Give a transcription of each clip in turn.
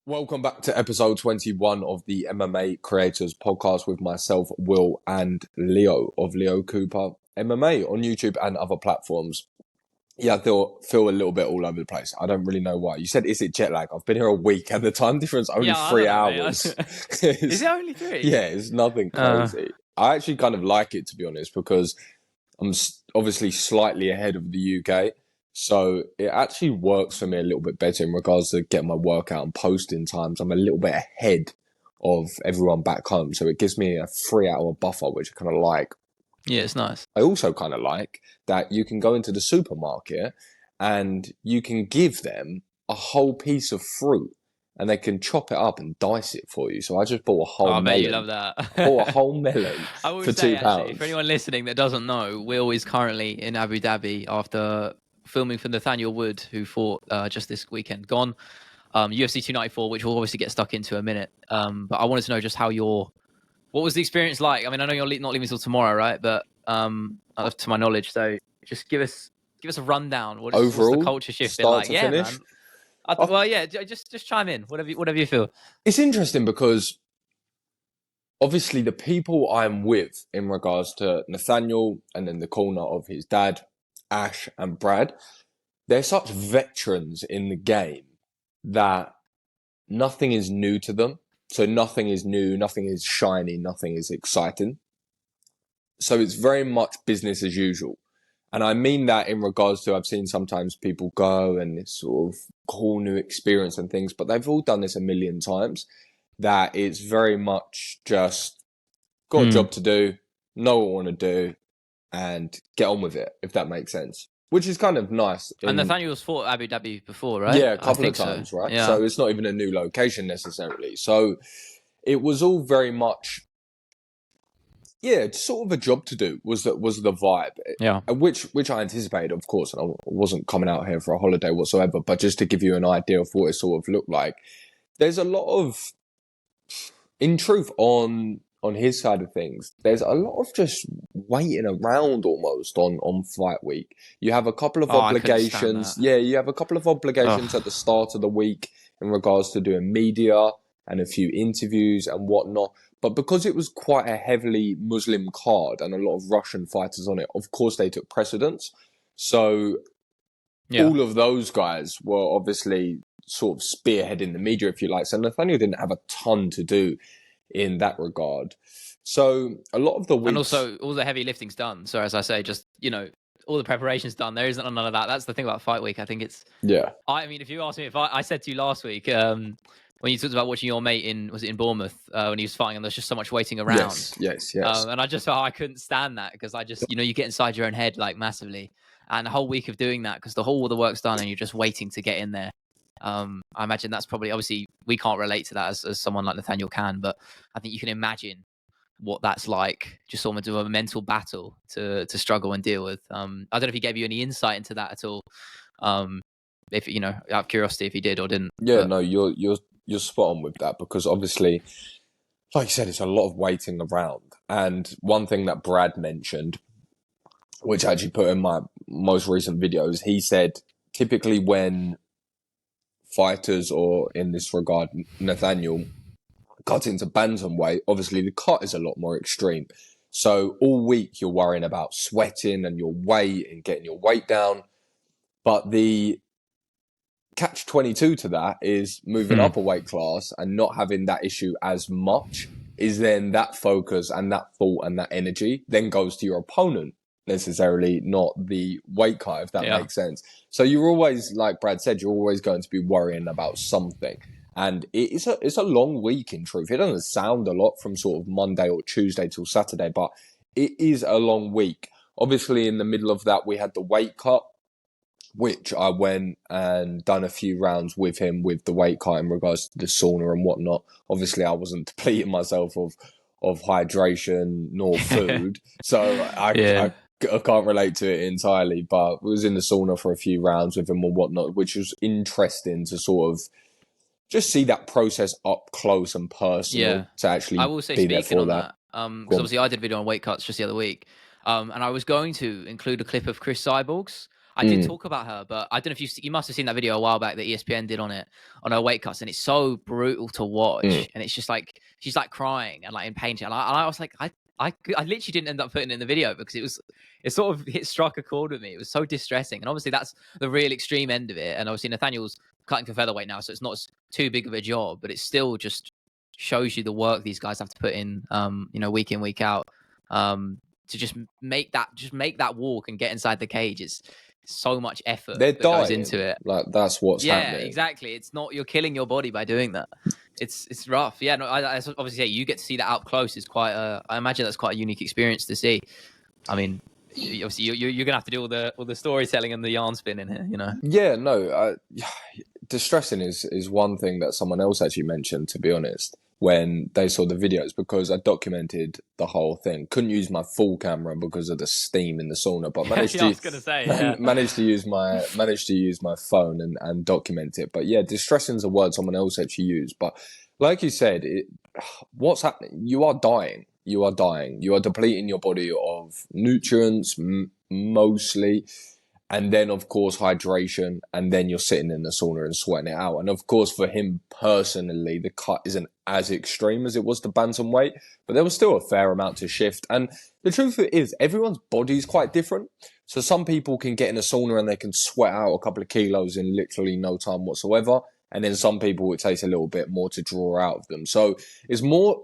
Welcome back to episode 21 of the MMA Creators Podcast with myself, Will, and Leo of Leo Cooper MMA on YouTube and other platforms. Yeah, I feel a little bit all over the place. I don't really know why. You said, is it jet lag? I've been here a week and the time difference only 3 hours. Is it only 3? Yeah, it's nothing crazy. I actually kind of like it, to be honest, because I'm obviously slightly ahead of the UK. So it actually works for me a little bit better in regards to getting my workout and posting times. I'm a little bit ahead of everyone back home. So it gives me a 3-hour buffer, which I kind of like. Yeah, it's nice. I also kind of like that you can go into the supermarket and you can give them a whole piece of fruit and they can chop it up and dice it for you. So I just bought a whole melon. I bet you love that. Bought a whole melon for £2. Actually, for anyone listening that doesn't know, Will is currently in Abu Dhabi after filming for Nathaniel Wood, who fought just this weekend gone. UFC 294, which we'll obviously get stuck into a minute. But I wanted to know just what was the experience like? I mean, I know you're not leaving until tomorrow, right? But to my knowledge, so just give us a rundown. What's the culture shift been like? Yeah, finish? Man. Well, yeah, just chime in. Whatever you feel. It's interesting because obviously the people I'm with in regards to Nathaniel and then the corner of his dad, Ash and Brad, they're such veterans in the game that nothing is new to them. So nothing is new, nothing is shiny, nothing is exciting. So it's very much business as usual. And I mean that in regards to, I've seen sometimes people go and it's sort of cool new experience and things, but they've all done this a million times, that it's very much just got a job to do, know what I want to do, and get on with it, if that makes sense. Which is kind of nice. And Nathaniel's fought Abu Dhabi before, right? Yeah, a couple of times, right? Yeah. So it's not even a new location necessarily. So it was all very much, sort of a job to do was the vibe. Yeah. Which I anticipated, of course, and I wasn't coming out here for a holiday whatsoever, but just to give you an idea of what it sort of looked like. There's a lot of, in truth, on his side of things, there's a lot of just waiting around almost on fight week. You have a couple of obligations. Yeah, you have a couple of obligations at the start of the week in regards to doing media and a few interviews and whatnot. But because it was quite a heavily Muslim card and a lot of Russian fighters on it, of course they took precedence. So all of those guys were obviously sort of spearheading the media, if you like. So Nathaniel didn't have a ton to do in that regard. So a lot of the weeks... And also all the heavy lifting's done. So as I say, just, all the preparation's done. There isn't none of that. That's the thing about fight week. I think it's... Yeah. I mean, if you ask me, if I said to you last week, when you talked about watching your mate in Bournemouth, when he was fighting and there's just so much waiting around. Yes. And I just felt I couldn't stand that because I just, you get inside your own head like massively. And a whole week of doing that because all the work's done and you're just waiting to get in there. I imagine that's probably, obviously we can't relate to that as someone like Nathaniel can, but I think you can imagine what that's like, just almost a mental battle to struggle and deal with. I don't know if he gave you any insight into that at all. If out of curiosity, if he did or didn't. Yeah, but... No, you're spot on with that because obviously, like you said, it's a lot of waiting around. And one thing that Brad mentioned, which I actually put in my most recent videos, he said typically when fighters, or in this regard, Nathaniel, cut into bantamweight, obviously the cut is a lot more extreme. So all week you're worrying about sweating and your weight and getting your weight down. But the catch-22 to that is moving up a weight class and not having that issue as much is then that focus and that thought and that energy then goes to your opponent, necessarily not the weight cut, if that makes sense. So you're always, like Brad said, you're always going to be worrying about something. And it's a long week in truth. It doesn't sound a lot from sort of Monday or Tuesday till Saturday, but it is a long week. Obviously, in the middle of that, we had the weight cut, which I went and done a few rounds with him with the weight cut in regards to the sauna and whatnot. Obviously, I wasn't depleting myself of hydration nor food. So I can't relate to it entirely, but was in the sauna for a few rounds with him and whatnot, which was interesting to sort of just see that process up close and personal to actually I will say, be there for that. Because obviously I did a video on weight cuts just the other week. And I was going to include a clip of Chris Cyborg's. I did talk about her, but I don't know if you must have seen that video a while back that ESPN did on her weight cuts, and it's so brutal to watch, and it's just like she's like crying and like in pain, and I was like, I literally didn't end up putting it in the video because it sort of struck a chord with me. It was so distressing, and obviously that's the real extreme end of it. And obviously Nathaniel's cutting for featherweight now, so it's not too big of a job, but it still just shows you the work these guys have to put in, week in, week out, to just make that walk and get inside the cage. It's so much effort that goes into it. Like that's what's happening. Yeah, exactly. It's not, you're killing your body by doing that. It's rough. Yeah, no, I obviously you get to see that up close. Is quite I imagine that's quite a unique experience to see. I mean, obviously you're gonna have to do all the storytelling and the yarn spinning here, you know. Yeah, no, distressing is one thing that someone else actually mentioned, to be honest, when they saw the videos, because I documented the whole thing. Couldn't use my full camera because of the steam in the sauna, but managed to use my phone and document it. But yeah, distressing is a word someone else actually used. But like you said, what's happening? You are dying. You are dying. You are depleting your body of nutrients, mostly. And then, of course, hydration. And then you're sitting in the sauna and sweating it out. And, of course, for him personally, the cut isn't as extreme as it was to bantamweight. But there was still a fair amount to shift. And the truth is, everyone's body is quite different. So some people can get in a sauna and they can sweat out a couple of kilos in literally no time whatsoever. And then some people, it takes a little bit more to draw out of them. So it's more...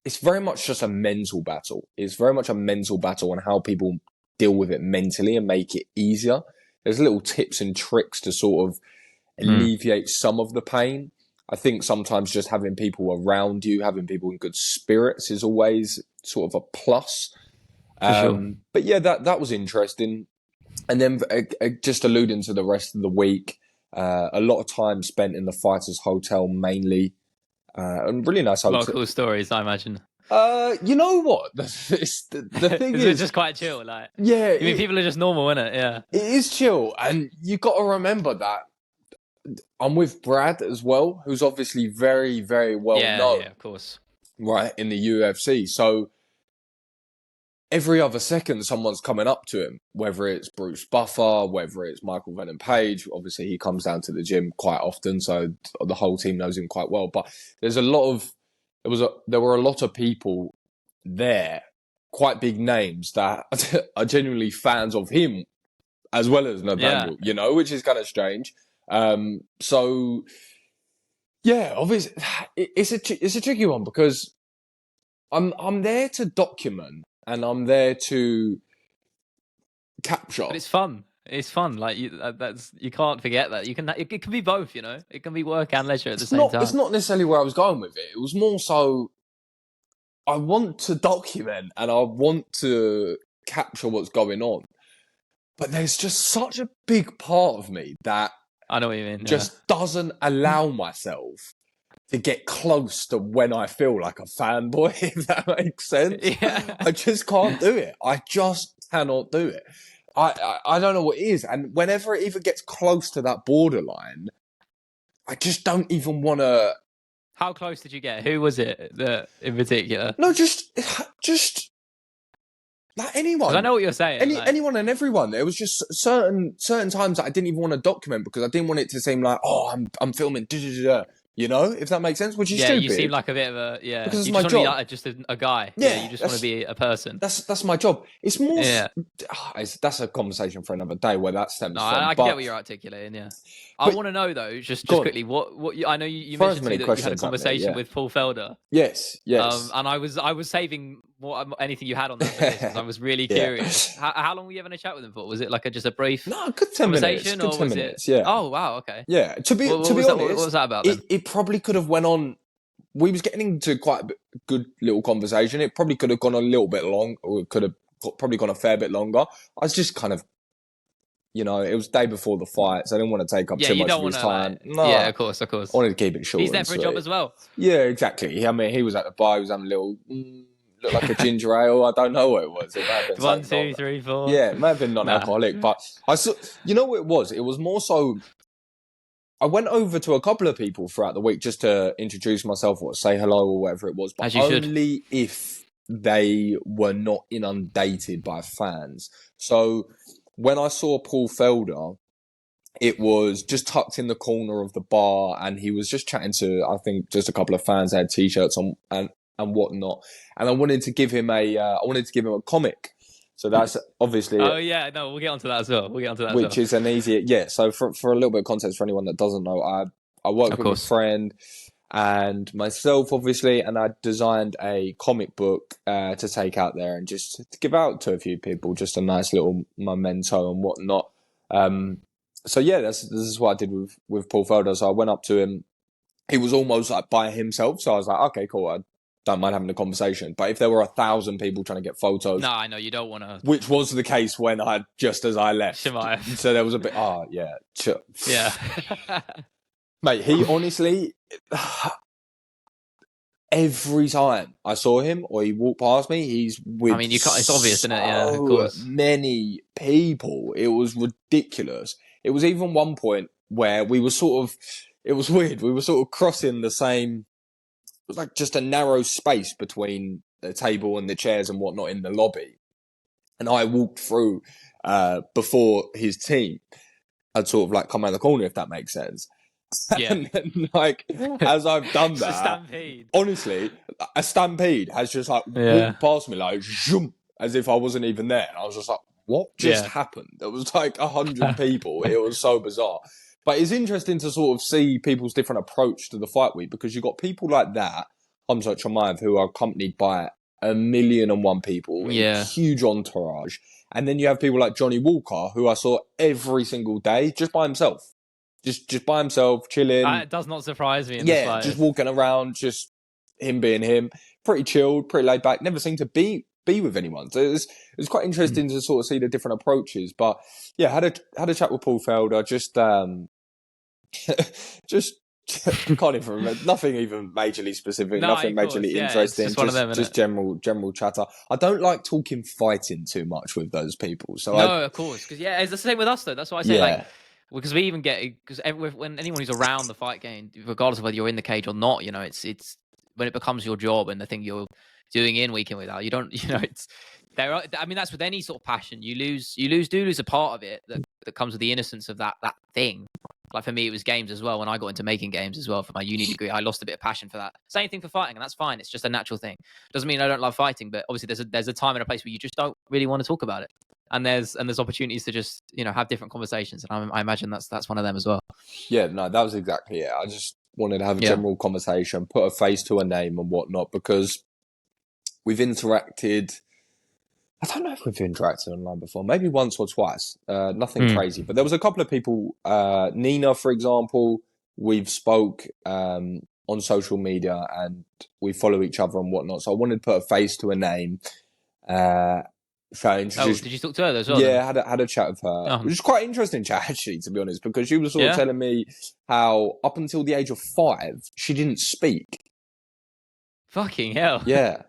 It's very much just a mental battle. It's very much a mental battle on how people deal with it mentally and make it easier. There's little tips and tricks to sort of alleviate some of the pain. I think sometimes just having people around you, having people in good spirits is always sort of a plus. Sure. But yeah, that was interesting. And then just alluding to the rest of the week, a lot of time spent in the fighters' hotel mainly. And really nice hotel. A lot of cool stories, I imagine. You know what? The thing is, it's just quite chill. Like, yeah, I mean, people are just normal, isn't it? Yeah, it is chill, and you got to remember that I'm with Brad as well, who's obviously very, very well known. Yeah, of course. Right in the UFC, so every other second someone's coming up to him, whether it's Bruce Buffer, whether it's Michael Venom Page. Obviously, he comes down to the gym quite often, so the whole team knows him quite well. But there's there were a lot of people there, quite big names that are genuinely fans of him as well as Nathaniel, you know, which is kind of strange. So yeah, obviously it's a tricky one because I'm there to document and I'm there to capture. But it's fun. It's fun. Like you can't forget that. It can be both, you know. It can be work and leisure at the same time. It's not necessarily where I was going with it. It was more so I want to document and I want to capture what's going on. But there's just such a big part of me that I know what you mean. Just doesn't allow myself to get close to when I feel like a fanboy, if that makes sense. Yeah. I just can't do it. I just cannot do it. I don't know what it is. And whenever it even gets close to that borderline, I just don't even want to... How close did you get? Who was it in particular? No, just like anyone. I know what you're saying. Anyone and everyone. There was just certain times that I didn't even want to document because I didn't want it to seem like, oh, I'm filming, you know, if that makes sense, which is stupid. You seem like a bit of a, because you it's my just job. want to be like just a guy. Yeah, you just want to be a person. That's my job. It's more, that's a conversation for another day where that stems from. I get what you're articulating, yeah. I want to know though, just quickly, what I know you mentioned to me that you had a conversation with Paul Felder. Yes. And I was saving anything you had on that for this because I was really curious. How long were you having a chat with him for? Was it like just a brief good 10 conversation minutes, or was minutes, it? Yeah. Oh wow, okay. Yeah. To be honest, what was that about? It probably could have went on. We was getting into quite a good little conversation. It probably could have gone a little bit long, or it could have probably gone a fair bit longer. I was just kind of, you know, it was the day before the fight, so I didn't want to take up too much of his time. Yeah, of course. I wanted to keep it short. He's there for a job as well. Yeah, exactly. I mean, he was at the bar. He was having a little, looked like a ginger ale. I don't know what it was. It might have been 1, 2, 3, 4. Yeah, it might have been non-alcoholic, but I saw. You know what it was? It was more so. I went over to a couple of people throughout the week just to introduce myself or say hello or whatever it was, but only if they were not inundated by fans. So when I saw Paul Felder, it was just tucked in the corner of the bar, and he was just chatting to, I think, just a couple of fans that had t-shirts on and whatnot. And I wanted to give him a comic. So that's obviously. Oh yeah, no, we'll get onto that as well. Which is an easier, yeah. So for a little bit of context for anyone that doesn't know, I work with a friend and myself, obviously, and I designed a comic book to take out there and just to give out to a few people, just a nice little memento and whatnot. So yeah, this is what I did with Paul Felder. So I went up to him. He was almost like by himself. So I was like, okay, cool. I don't mind having a conversation. But if there were 1,000 people trying to get photos, no, I know you don't want to. Which was the case when just as I left. So there was a bit. Oh yeah, yeah. Mate, he honestly, every time I saw him or he walked past me, he's with. I mean, you can't. It's obvious, isn't it? Yeah, of course. Many people. It was ridiculous. It was even one point where we were sort of. It was weird. We were sort of crossing the same. It was like just a narrow space between the table and the chairs and whatnot in the lobby, and I walked through before his team had sort of like come out of the corner, if that makes sense. Yeah. And then, like, as I've done that, a stampede. Honestly, a stampede has just like walked past me, like, zoom, as if I wasn't even there. And I was just like, what just happened? There was like 100 people. It was so bizarre. But it's interesting to sort of see people's different approach to the fight week, because you've got people like that, Hamza Chimaev, who are accompanied by 1,000,001 people, a huge entourage. And then you have people like Johnny Walker, who I saw every single day, just by himself. Just by himself, chilling. It does not surprise me. Just walking around, just him being him. Pretty chilled, pretty laid back. Never seemed to be with anyone. So it was quite interesting to sort of see the different approaches. But yeah, had a chat with Paul Felder. Just can't even remember. Nothing even majorly specific. Nothing majorly interesting. Just one of them, just general chatter. I don't like talking fighting too much with those people. So of course, because it's the same with us though. That's why I say like. Because we even get when anyone who's around the fight game, regardless of whether you're in the cage or not, you know, it's when it becomes your job and the thing you're doing in week in week out, you don't, you know, it's there. I mean, that's with any sort of passion. You lose a part of it that comes with the innocence of that thing. Like for me, it was games as well. When I got into making games as well for my uni degree, I lost a bit of passion for that. Same thing for fighting, and that's fine. It's just a natural thing. Doesn't mean I don't love fighting, but obviously there's a time and a place where you just don't really want to talk about it. And there's opportunities to just, you know, have different conversations, and I imagine that's one of them as well. Yeah, no, that was exactly it. I just wanted to have a general conversation, put a face to a name and whatnot, because we've interacted. I don't know if we've interacted online before, maybe once or twice. Nothing crazy, but there was a couple of people. Nina, for example, we've spoke on social media and we follow each other and whatnot. So I wanted to put a face to a name. Did you talk to her as well? Yeah, had a chat with her. Which was quite an interesting chat, actually, to be honest, because she was sort of telling me how up until the age of 5, she didn't speak. Fucking hell. Yeah.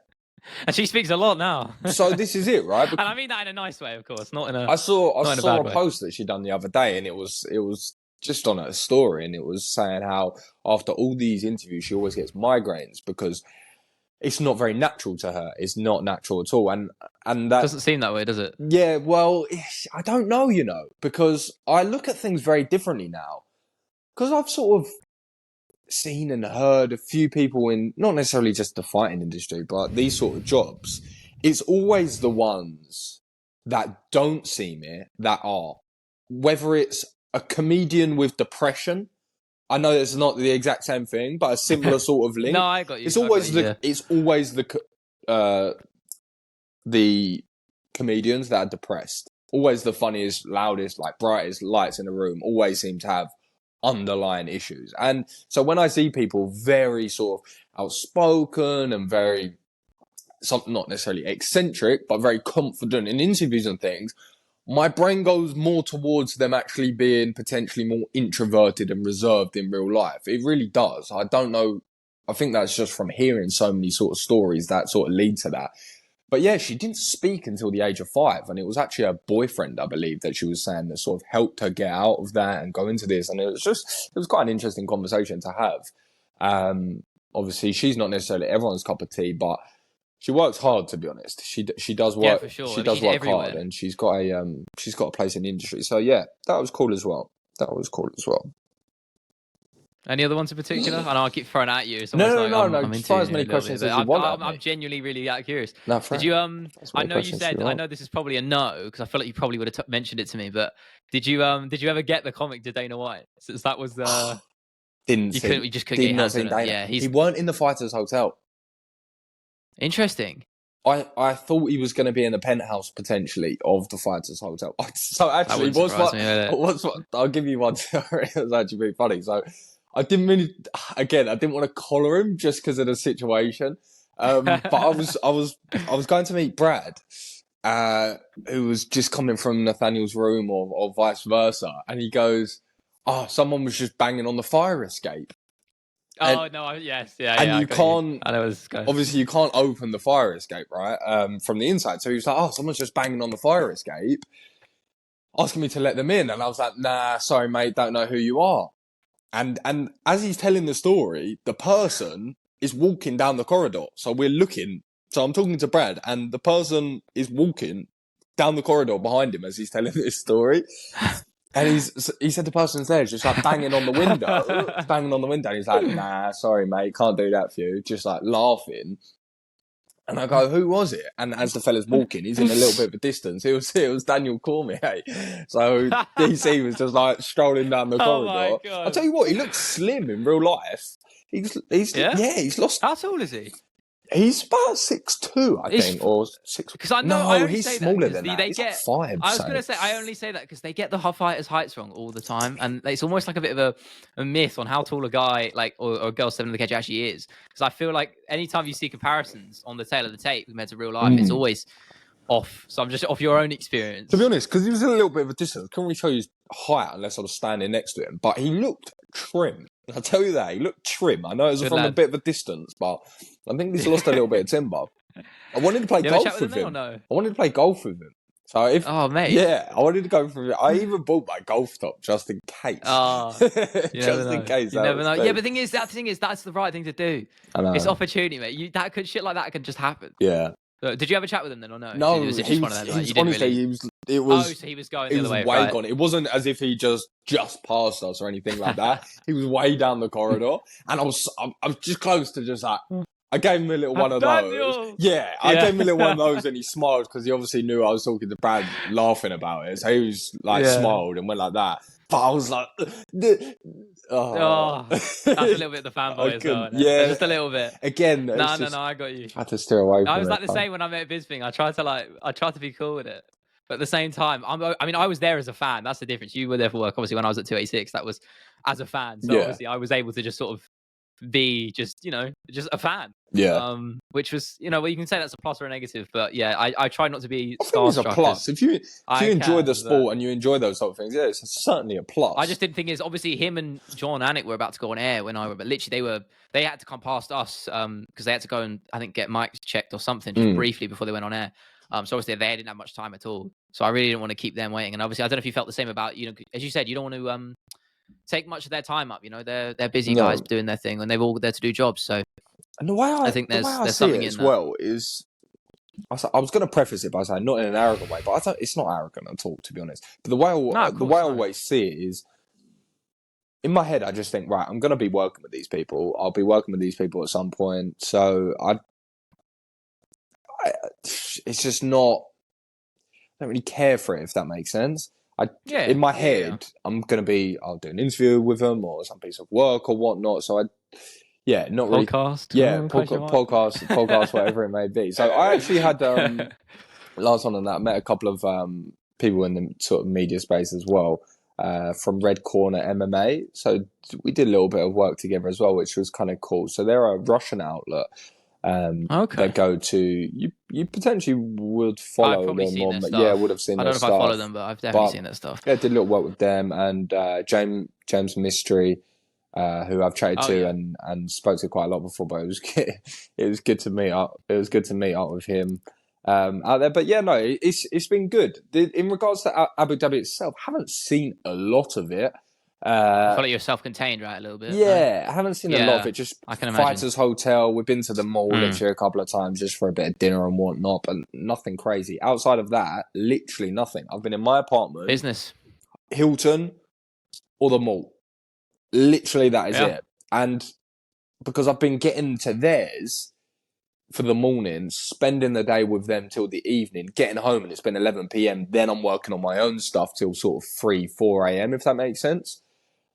And she speaks a lot now. So this is it, right? And I mean that in a nice way, of course, not in a. I saw a post that she'd done the other day, and it was just on her story, and it was saying how after all these interviews, she always gets migraines because it's not very natural to her. It's not natural at all, and that doesn't seem that way, does it? Yeah, well, I don't know, you know, because I look at things very differently now, because I've sort of seen and heard a few people in not necessarily just the fighting industry, but these sort of jobs. It's always the ones that don't seem it that are, whether it's a comedian with depression. I know it's not the exact same thing, but a similar sort of link. No, I got you. It's always the comedians that are depressed. Always the funniest, loudest, like brightest lights in the room. Always seem to have underlying issues. And so when I see people very sort of outspoken and very, not necessarily eccentric, but very confident in interviews and things, my brain goes more towards them actually being potentially more introverted and reserved in real life. It really does. I don't know. I think that's just from hearing so many sort of stories that sort of lead to that. But yeah, she didn't speak until the age of 5. And it was actually her boyfriend, I believe, that she was saying that sort of helped her get out of that and go into this. And it was quite an interesting conversation to have. Obviously, she's not necessarily everyone's cup of tea, but She works hard, to be honest. She does Yeah, work. for sure. She I mean, does she's work hard, everywhere. and she's got a place in the industry. So yeah, that was cool as well. That was cool as well. Any other ones in particular? I know I keep throwing at you. It's almost No, like no, no, I'm no. Fire as interviewing you many a little bit, questions but as you want at I'm me. genuinely really curious. No, Did fair. you As I many know you questions as said you I want. know this is probably a no because I feel like you probably would have mentioned it to me, but did you ever get the comic to Dana White? Since that was Didn't see. you just couldn't get Did your not hands see on it. Dana. Yeah, He weren't in the fighters' hotel. interesting. I thought he was going to be in the penthouse potentially of the fighters' hotel. So actually, That wouldn't surprise me, would it? I'll give you one story. It was actually pretty funny. So I didn't really, again, I didn't want to collar him just because of the situation. But I was going to meet Brad, who was just coming from Nathaniel's room or vice versa, and he goes, "Oh, someone was just banging on the fire escape." Oh And, no! Yes, yeah. and you I got you. can't. I know where this is going. Obviously, you can't open the fire escape, right? From the inside. So he was like, "Oh, someone's just banging on the fire escape, asking me to let them in." And I was like, "Nah, sorry, mate, don't know who you are." And as he's telling the story, the person is walking down the corridor. So we're looking. So I'm talking to Brad, and the person is walking down the corridor behind him as he's telling this story. And he said the person's there, just like banging on the window, And he's like, "Nah, sorry, mate, can't do that for you." Just like laughing. And I go, "Who was it?" And as the fella's walking, he's in a little bit of a distance. It was Daniel Cormier. So DC was just like strolling down the Oh my corridor. God. I'll tell you what, he looks slim in real life. He's he's lost. How tall is he? He's about 6'2", I think, or 6. Because I know No, I only he's say smaller that than because that. they He's get. like 5. I was gonna say I only say that because they get the fighters' heights wrong all the time, and it's almost like a bit of a myth on how tall a guy like or a girl stepping in the cage actually is. Because I feel like anytime you see comparisons on the tail of the tape compared to real life, it's always off. So I'm just off your own experience. To be honest, because he was in a little bit of a distance, couldn't really show you his height unless I was standing next to him. But he looked trim. I'll tell you that. He looked trim. I know it was from a bit of a distance, but I think he's lost a little bit of timber. I wanted to play golf with him. No? I wanted to play golf with him. So mate. Yeah, I wanted to go for it. I even bought my golf top just in case. In case. You never know. Yeah, but the thing is, that's the right thing to do. I know. It's opportunity, mate. Shit like that could just happen. Yeah. Did you have a chat with him then, or no? No, was it just one of them? Like, you honestly, really... so he was going the other way. Way gone. It wasn't as if he just passed us or anything like that. He was way down the corridor, and I was just close to just like. I gave him a little one of those. Yeah, I gave him a little one of those, and he smiled because he obviously knew I was talking to Brad, laughing about it. So he was like smiled and went like that. But I was like, that's a little bit the fanboy as well. Yeah, just a little bit. Again, no, I got you. I had to steer away from it. I was like the same when I met Bisping. I tried to be cool with it. But at the same time, I was there as a fan. That's the difference. You were there for work. Obviously, when I was at 286, that was as a fan. So obviously, I was able to just sort of be just a fan. Yeah. Which was well, you can say that's a plus or a negative, but yeah, I try not to be starstruck. I think it's a plus. If you enjoy the sport and you enjoy those sort of things, yeah, it's certainly a plus. I just didn't think obviously him and John Anik were about to go on air but literally they had to come past us because they had to go and I think get mics checked or something just briefly before they went on air. So obviously they didn't have much time at all. So I really didn't want to keep them waiting. And obviously I don't know if you felt the same about as you said, you don't want to take much of their time up. They're busy guys doing their thing and they're all there to do jobs. So. And the way I think there's something in as well is, I was going to preface it by saying not in an arrogant way, but it's not arrogant at all, to be honest. But the way I always see it is, in my head, I just think, right, I'm going to be working with these people. I'll be working with these people at some point. So it's just not. I don't really care for it, if that makes sense. In my head, I'm going to be. I'll do an interview with them or some piece of work or whatnot. So not really. Podcast, podcast, whatever it may be. So I actually had last one on that. I met a couple of people in the sort of media space as well from Red Corner MMA. So we did a little bit of work together as well, which was kind of cool. So they're a Russian outlet. That go to you potentially would follow them on, would have seen. I don't know if I follow them, but I've definitely seen that stuff. Yeah, did a little work with them and James Mystery. Who I've chatted to and spoke to quite a lot before, but it was good to meet up. It was good to meet up with him out there. But it's been good. In regards to Abu Dhabi itself, haven't seen a lot of it. I feel like you're self-contained, right? A little bit. No? Yeah, I haven't seen a lot of Yeah, it. Just I can imagine. Fighters Hotel. We've been to the mall Mm. literally a couple of times just for a bit of dinner and whatnot, but nothing crazy. Outside of that, literally nothing. I've been in my apartment, Business. Hilton, or the mall. Literally, that is Yeah. it. And because I've been getting to theirs for the morning, spending the day with them till the evening, getting home and it's been 11 p.m. Then I'm working on my own stuff till sort of 3, 4 a.m., if that makes sense.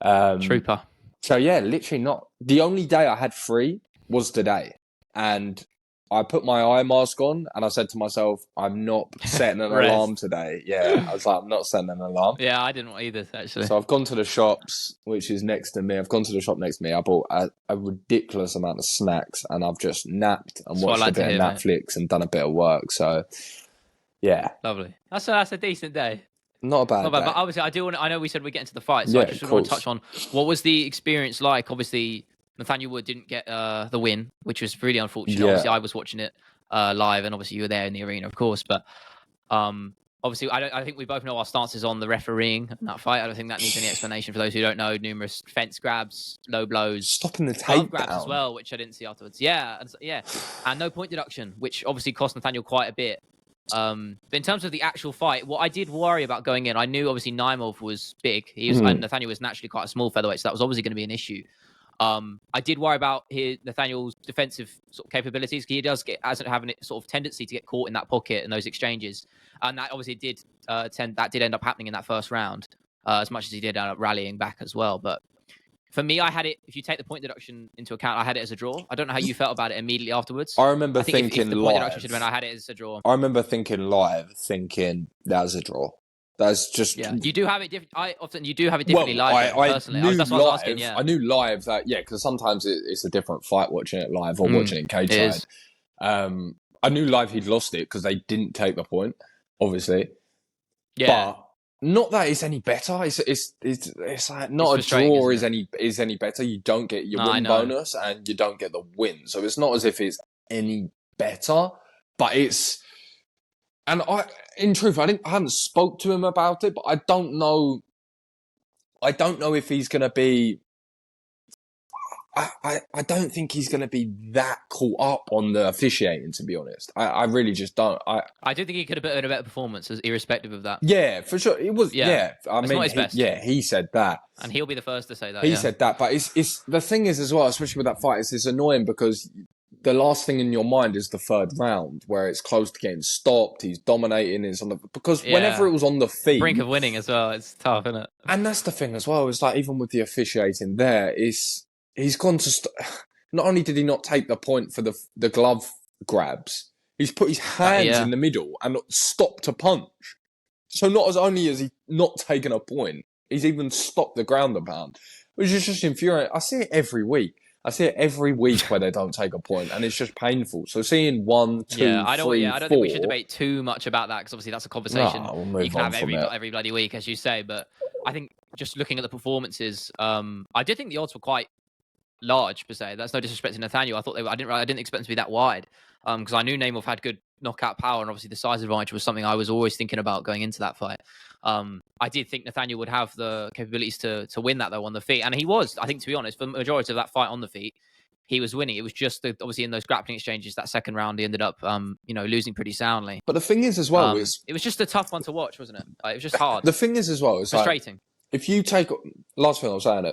Trooper. So yeah, literally not. The only day I had free was today. And I put my eye mask on and I said to myself, I'm not setting an alarm Rest. today. Yeah, I was like, I'm not setting an alarm. Yeah, I didn't either, actually. So I've gone to the shops, which is next to me. I've gone to the shop next to me. I bought a ridiculous amount of snacks and I've just napped and That's what watched I a like to bit hear, of mate. Netflix and done a bit of work. So yeah, Lovely. That's a decent day. not a Not bad bad, day. but obviously I do want. I know we said we're getting to the fight, so Yeah, I of just want to course. touch on what was the experience like. Obviously, Nathaniel Wood didn't get the win, which was really unfortunate. Yeah. Obviously, I was watching it live, and obviously you were there in the arena, of course. But obviously, I think we both know our stances on the refereeing in that fight. I don't think that needs any explanation for those who don't know. Numerous fence grabs, low blows, Stopping the glove grabs as takedown. well, which I didn't see afterwards. Yeah, and no point deduction, which obviously cost Nathaniel quite a bit. But in terms of the actual fight, what I did worry about going in, I knew obviously Naimov was big. And Nathaniel was naturally quite a small featherweight, so that was obviously going to be an issue. I did worry about Nathaniel's defensive sort of capabilities. He hasn't having a sort of tendency to get caught in that pocket and those exchanges, and that obviously did end up happening in that first round, as much as he did end up rallying back as well. But for me, I had it. If you take the point deduction into account, I had it as a draw. I don't know how you felt about it immediately afterwards. I remember I think thinking if the point deduction should have been, I had it as a draw. I remember thinking live, thinking that was a draw. That's just You do have it different. You do have it differently live. Personally, that's what I was asking. Yeah, I knew live that because sometimes it's a different fight watching it live or watching it cage side. I knew live he'd lost it because they didn't take the point, obviously. Yeah. But not that it's any better. It's like not a draw is any better. You don't get your win bonus and you don't get the win. So it's not as if it's any better, but it's. And in truth, I haven't spoke to him about it, but I don't know if he's going to be. I don't think he's going to be that caught up on the officiating, to be honest. I really just don't. I do think he could have put in a better performance, irrespective of that. Yeah, for sure. It was. Yeah, I mean, not his best. He said that, and he'll be the first to say that. He said that, but it's the thing is as well, especially with that fight, it's annoying because the last thing in your mind is the third round where it's close to getting stopped. He's dominating. Whenever it was on the feet, brink of winning as well. It's tough, isn't it? And that's the thing as well. It's like even with the officiating there, he's gone to. Not only did he not take the point for the glove grabs, he's put his hands in the middle and stopped to punch. So not as only has he not taken a point, he's even stopped the ground and pound, which is just infuriating. I see it every week. Where they don't take a point, and it's just painful. So seeing 1, 2, 3, I don't 4, think we should debate too much about that because obviously that's a conversation you can have every bloody week, as you say. But I think just looking at the performances, I did think the odds were quite large per se. That's no disrespect to Nathaniel. I thought I didn't expect them to be that wide because I knew Naimov had good knockout power, and obviously the size advantage was something I was always thinking about going into that fight. I did think Nathaniel would have the capabilities to win that though on the feet, and he was. I think, to be honest, for the majority of that fight on the feet, he was winning. It was just obviously in those grappling exchanges, that second round, he ended up losing pretty soundly. But the thing is as well, it was just a tough one to watch, wasn't it? It was just hard. The thing is as well, it's frustrating. Like, if you take last thing I was saying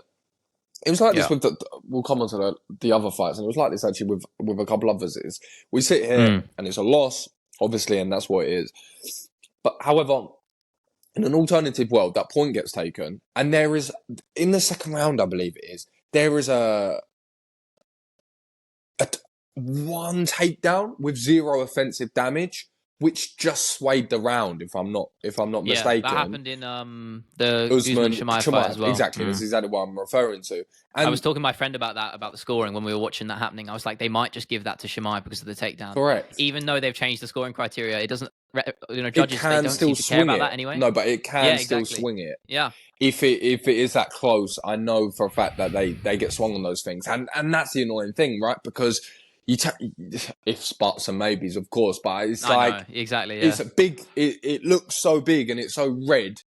it was like this with we'll come on to the other fights, and it was like this actually with a couple others. We sit here and it's a loss, obviously, and that's what it is. But however, in an alternative world, that point gets taken, and there is in the second round, I believe it is, there is a one takedown with 0 offensive damage, which just swayed the round. If I'm not mistaken, that happened in the Usman-Chimaev fight as well. Exactly, that's exactly what I'm referring to. And I was talking to my friend about that, about the scoring when we were watching that happening. I was like, they might just give that to Chimaev because of the takedown. Correct. Even though they've changed the scoring criteria, it doesn't. Judges they don't still seem to care about that anyway. No, but it can still swing it. Yeah. If it is that close, I know for a fact that they get swung on those things, and that's the annoying thing, right? Because ifs, buts, and maybes, of course, but it's exactly. Yeah. It's a big. It looks so big and it's so red.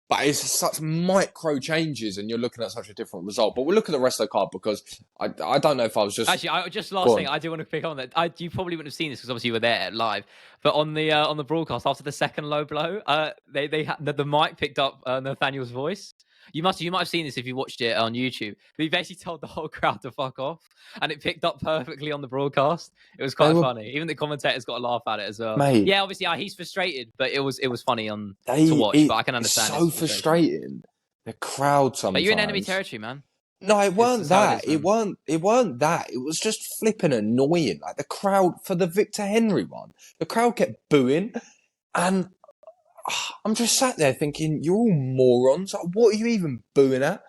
But it's such micro changes, and you're looking at such a different result. But we'll look at the rest of the card because I don't know if I was just Actually, last thing I do want to pick on that. You probably wouldn't have seen this because obviously you were there live. But on the broadcast after the second low blow, they had the mic picked up Nathaniel's voice. You might have seen this if you watched it on YouTube. But he basically told the whole crowd to fuck off, and it picked up perfectly on the broadcast. It was quite funny. Even the commentators got a laugh at it as well. Mate, yeah, obviously he's frustrated, but it was funny to watch. But I can understand. It's so frustrating. The crowd sometimes. But you're in enemy territory, man. No, it weren't that. It weren't that. It was just flipping annoying. Like the crowd for the Victor Henry one, the crowd kept booing, and I'm just sat there thinking, you're all morons. Like, what are you even booing at?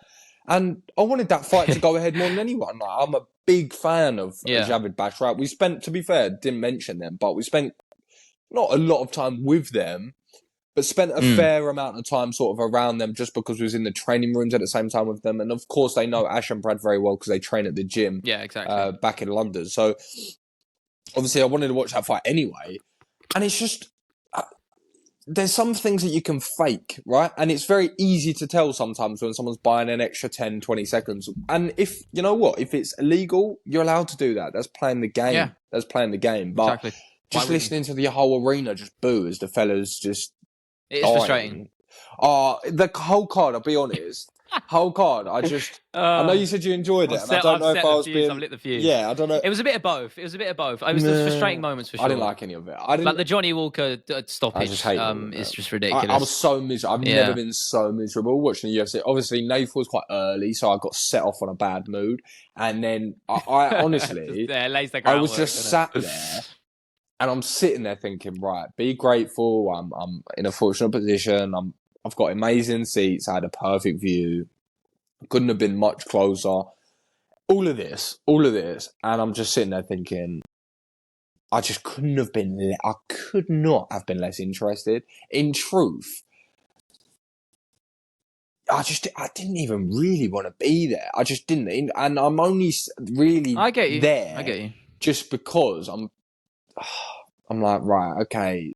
And I wanted that fight to go ahead more than anyone. Like, I'm a big fan of KHABIB Basharat. We spent, to be fair, didn't mention them, but we spent not a lot of time with them, but spent a fair amount of time sort of around them just because we was in the training rooms at the same time with them. And of course, they know Ash and Brad very well because they train at the gym back in London. So obviously, I wanted to watch that fight anyway. And it's just, there's some things that you can fake, right? And it's very easy to tell sometimes when someone's buying an extra 10, 20 seconds. And if, you know what, if it's illegal, you're allowed to do that. That's playing the game. Yeah. That's playing the game. But just listening to the whole arena just boo as the fellas just... It is frustrating. The whole card, I'll be honest. Whole card, I know you said you enjoyed it, and I don't know if I was being... I've lit the fuse. Yeah, I don't know. It was a bit of both. It was the frustrating moments for sure. I didn't like any of it. Like the Johnny Walker stoppage. I just hate it's just ridiculous. I was so miserable. I've never been so miserable watching the UFC. Obviously, Nath was quite early, so I got set off on a bad mood. And then I honestly, I was just sat there. And I'm sitting there thinking, right, be grateful. I'm in a fortunate position. I've got amazing seats. I had a perfect view. Couldn't have been much closer. All of this. And I'm just sitting there thinking, I just couldn't have been, I could not have been less interested. In truth, I didn't even really want to be there. I just didn't. And I'm only really there. I get you. Just because I'm like, right, okay,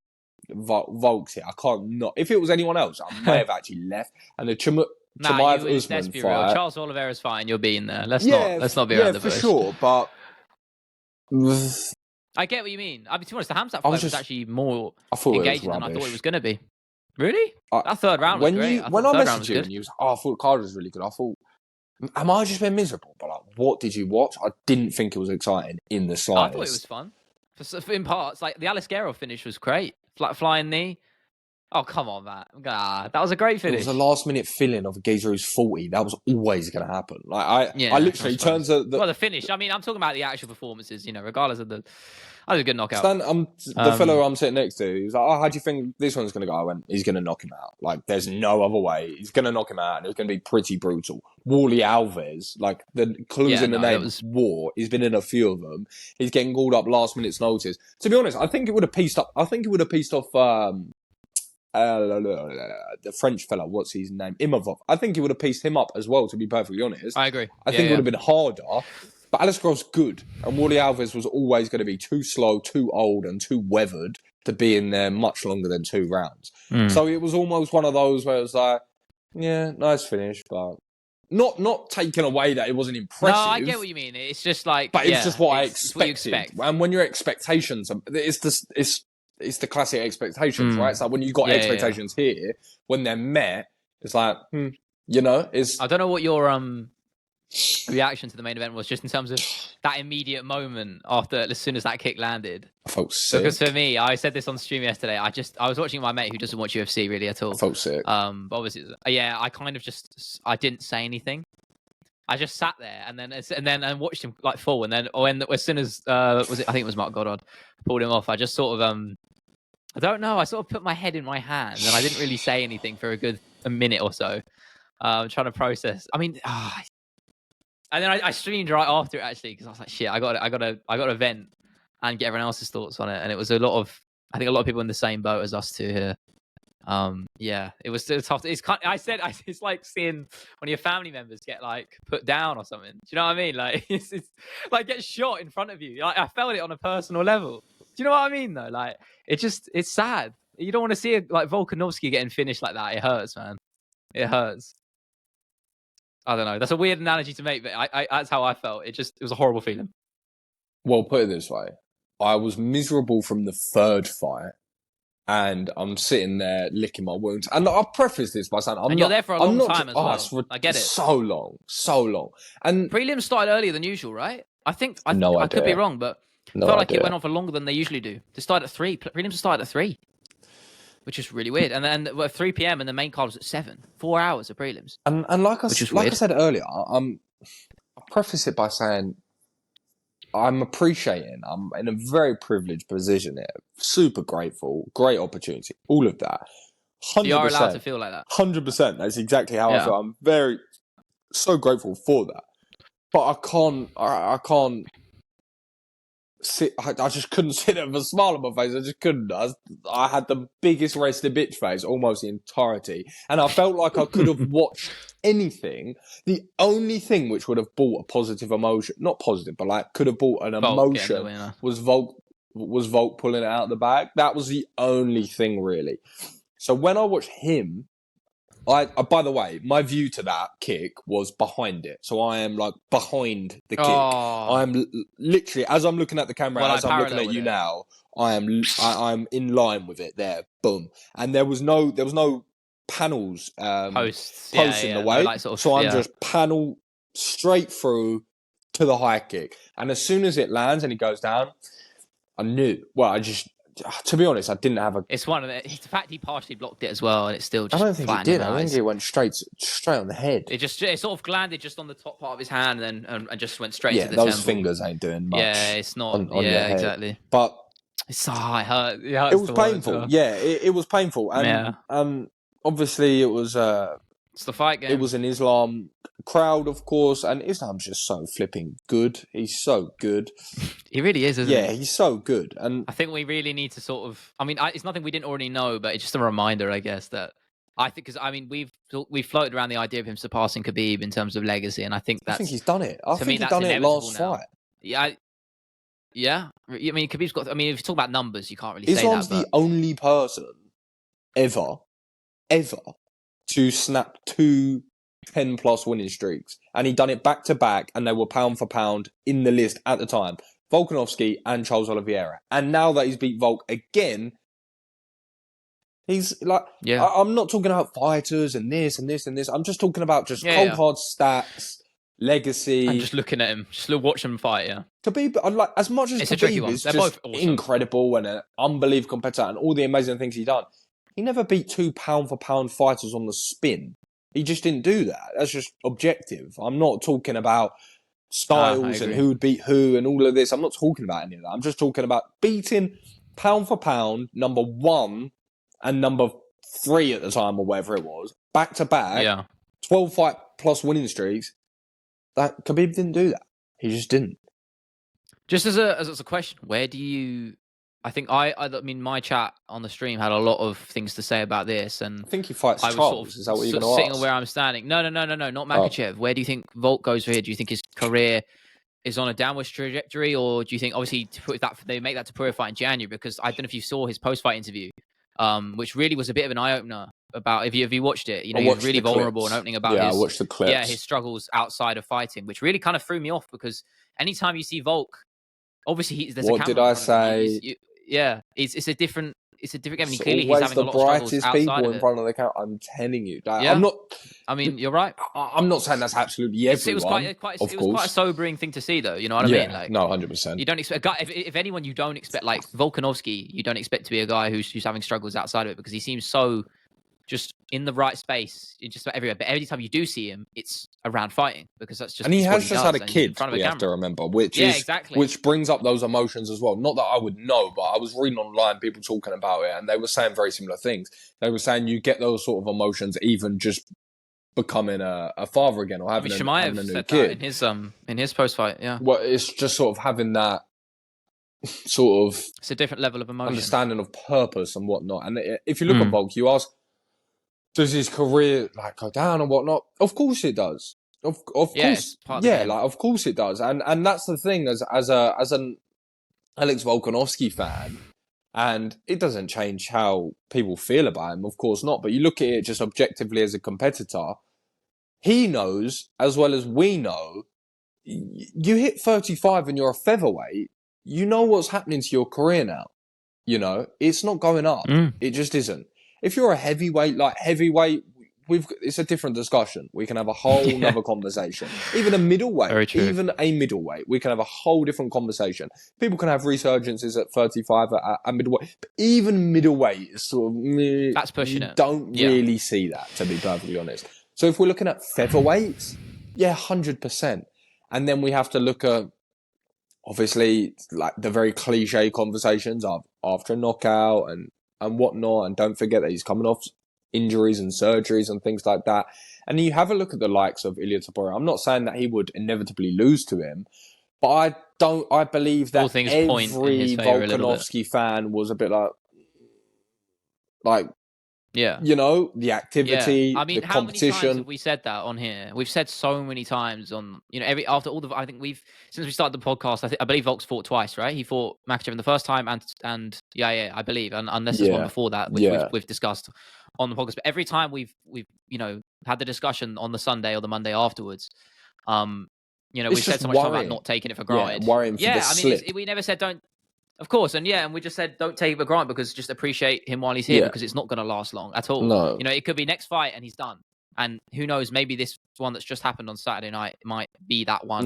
Volk's here. I can't not. If it was anyone else, I may have actually left. And the Chimaev Usman fight, Charles Oliveira's fight, and you're being there. Let's not be around the bush. Yeah, for sure. But I get what you mean. I mean, to be honest, the Hamzat fight was actually more engaging than I thought it was going to be. Really? That third round was great. When I messaged you and you was, I thought the card was really good. I thought, am I just being miserable? But like, what did you watch? I didn't think it was exciting in the slightest. I thought it was fun. In parts, like the Alice Guerrero finish was great. Flying knee. Oh, come on, Matt. That was a great finish. It was a last-minute fill-in of a geezer who's 40. That was always going to happen. Like I literally turned to the finish. I mean, I'm talking about the actual performances. You know, regardless of the. That was a good knockout. The fellow I'm sitting next to, he was like, "Oh, how do you think this one's going to go?" I went, "He's going to knock him out. Like, there's no other way. He's going to knock him out, and it's going to be pretty brutal." Wally Alves, like the clues in the name, War. He's been in a few of them. He's getting called up last minute's notice. To be honest, I think it would have pieced up. I think it would have pieced off the French fella. What's his name? Imavov. I think it would have pieced him up as well. To be perfectly honest, I agree. I think it would have been harder. But Alice Grove's good, and Wally Alves was always going to be too slow, too old, and too weathered to be in there much longer than 2 rounds. So it was almost one of those where it was like, yeah, nice finish, but not taking away that it wasn't impressive. No, I get what you mean. It's just like, but it's just what I expected. And when your expectations, it's the classic expectations, right? It's like when you got expectations here, when they're met, it's like, you know, it's. I don't know what your reaction to the main event was, just in terms of that immediate moment after, as soon as that kick landed. I felt sick. Because for me, I said this on stream yesterday. I was watching my mate who doesn't watch UFC really at all. I felt sick. But obviously, I kind of I didn't say anything. I just sat there and then watched him like fall, and then as soon as I think it was Mark Goddard pulled him off, I just sort of I don't know. I sort of put my head in my hands and I didn't really say anything for a minute or so, trying to process. I mean. And then I streamed right after it actually, because I was like, shit, I got to vent and get everyone else's thoughts on it. And it was I think a lot of people in the same boat as us two here. It was still tough. It's like seeing one of your family members get like put down or something. Do you know what I mean? Like it's like get shot in front of you. Like I felt it on a personal level. Do you know what I mean though? Like it's sad. You don't want to see like Volkanovski getting finished like that. It hurts, man. It hurts. I don't know. That's a weird analogy to make, but that's how I felt. It was a horrible feeling. Well, put it this way. I was miserable from the third fight, and I'm sitting there licking my wounds. And I'll preface this by saying you're there for a long time as well. I get it. So long. And prelims started earlier than usual, right? I could be wrong, but I felt like it went on for longer than they usually do. They started at 3. Prelims started at 3, which is really weird. And then 3 p.m. and the main card was at 7. 4 hours of prelims. And like I said earlier, I'll preface it by saying I'm appreciating. I'm in a very privileged position here. Super grateful. Great opportunity. All of that. 100%. You are allowed to feel like that. 100%. That's exactly how I feel. I'm so grateful for that. But I can't sit. I just couldn't sit there with a smile on my face. I just couldn't. I had the biggest rested bitch face almost the entirety, and I felt like I could have watched anything. The only thing which would have brought a positive emotion, not positive, but like could have brought an emotion, was Volk pulling it out of the bag. That was the only thing really. So when I watched him, by the way, my view to that kick was behind it. So I am like behind the kick. I'm literally, as I'm looking at the camera, as I'm looking at you now, I'm in line with it there. Boom. And there was no panels, posts in the way. So I'm just panel straight through to the high kick. And as soon as it lands and he goes down, I knew, to be honest, I didn't have a... It's one of the fact he partially blocked it as well, and it's still just... I don't think he did. I think it went straight on the head. It sort of landed just on the top part of his hand, and just went straight to the those temple. fingers ain't doing much. Yeah, it's not. On exactly. But it's it hurt. It was painful. Yeah, it was painful, and obviously it was. It's the fight game. It was an Islam crowd, of course, and Islam's just so flipping good. He's so good. He really is, isn't he? Yeah, he's so good. And I think we really need to sort of... I mean, it's nothing we didn't already know, but it's just a reminder, I guess, that... I think, because, I mean, we've floated around the idea of him surpassing Khabib in terms of legacy, and I think he's done it. I think he's done it last fight. Yeah, I mean, Khabib's got... I mean, if you talk about numbers, you can't really say that. Islam's the only person ever to snap 2 10-plus winning streaks. And he done it back-to-back, and they were pound for pound in the list at the time. Volkanovski and Charles Oliveira. And now that he's beat Volk again, he's like... Yeah. I'm not talking about fighters and this and this and this. I'm just talking about just cold hard stats, legacy. I'm just looking at him. Just watch him fight, yeah. Khabib, as much as Khabib is just awesome. Incredible and an unbelievable competitor and all the amazing things he's done, he never beat 2 pound-for-pound fighters on the spin. He just didn't do that. That's just objective. I'm not talking about styles and who would beat who and all of this. I'm not talking about any of that. I'm just talking about beating pound-for-pound, number 1 and number 3 at the time or whatever it was, back-to-back, 12-fight-plus winning streaks. That Khabib didn't do that. He just didn't. Just as a question, where do you... I think I mean, my chat on the stream had a lot of things to say about this, and I think he fights Charles. Sort of, is that what you're going to ask? Sitting where I'm standing. No, not Makhachev. Where do you think Volk goes for here? Do you think his career is on a downward trajectory, or do you think obviously they make that to Purify in January? Because I don't know if you saw his post-fight interview, which really was a bit of an eye-opener about if you watched it. You know, he was really vulnerable and opening about I watched the clips. His struggles outside of fighting, which really kind of threw me off because anytime you see Volk, obviously there's a camera. What did I say? It's a different game. I mean, It's clearly he's having a lot of struggles outside people of in front of the camera. I'm telling you, I'm not. I mean, you're right. I'm not saying that's absolutely everyone. It was quite a sobering thing to see, though. You know what I mean? Like, no, 100%. You don't expect if anyone you don't expect, like Volkanovski, you don't expect to be a guy who's having struggles outside of it because he seems so just in the right space, just about everywhere. But every time you do see him, it's around fighting because that's just. And he has just had a kid. We have to remember, which brings up those emotions as well. Not that I would know, but I was reading online people talking about it, and they were saying very similar things. They were saying you get those sort of emotions even just becoming a father again or having a new kid. In his post fight, yeah. Well, it's just sort of having that sort of. It's a different level of emotion, understanding of purpose and whatnot. And if you look at Volk, you ask. Does his career go down and whatnot? Of course it does. Of course, of course it does. And that's the thing as an Alex Volkanovski fan, And it doesn't change how people feel about him, of course not. But you look at it just objectively as a competitor, he knows as well as we know, you hit 35 and you're a featherweight, you know what's happening to your career now. You know, it's not going up. It just isn't. If you're a heavyweight, it's a different discussion. We can have a whole nother conversation. Even a middleweight, we can have a whole different conversation. People can have resurgences at 35 at middleweight, but even middleweight is sort of... That's pushing it. Don't really see that, to be perfectly honest. So if we're looking at featherweights, 100%. And then we have to look at, obviously, like the very cliche conversations of after a knockout and whatnot. And don't forget that he's coming off injuries and surgeries and things like that. And you have a look at the likes of Ilia Topuria. I'm not saying that he would inevitably lose to him, but I believe that every Volkanovski fan was a bit like, you know, the activity, the how competition. many times have we said that on here? We've said so many times on, you know, I think since we started the podcast, I believe Volk's fought twice, right? He fought Makhachev in the first time and I believe, and unless there's one before that, which we've discussed on the podcast. But every time we've you know, had the discussion on the Sunday or the Monday afterwards, you know, we've said so much about not taking it for granted. Worrying for the slip. We never said don't. Of course, and we just said don't take it for granted because just appreciate him while he's here because it's not going to last long at all. No. You know, it could be next fight and he's done. And who knows, maybe this one that's just happened on Saturday night might be that one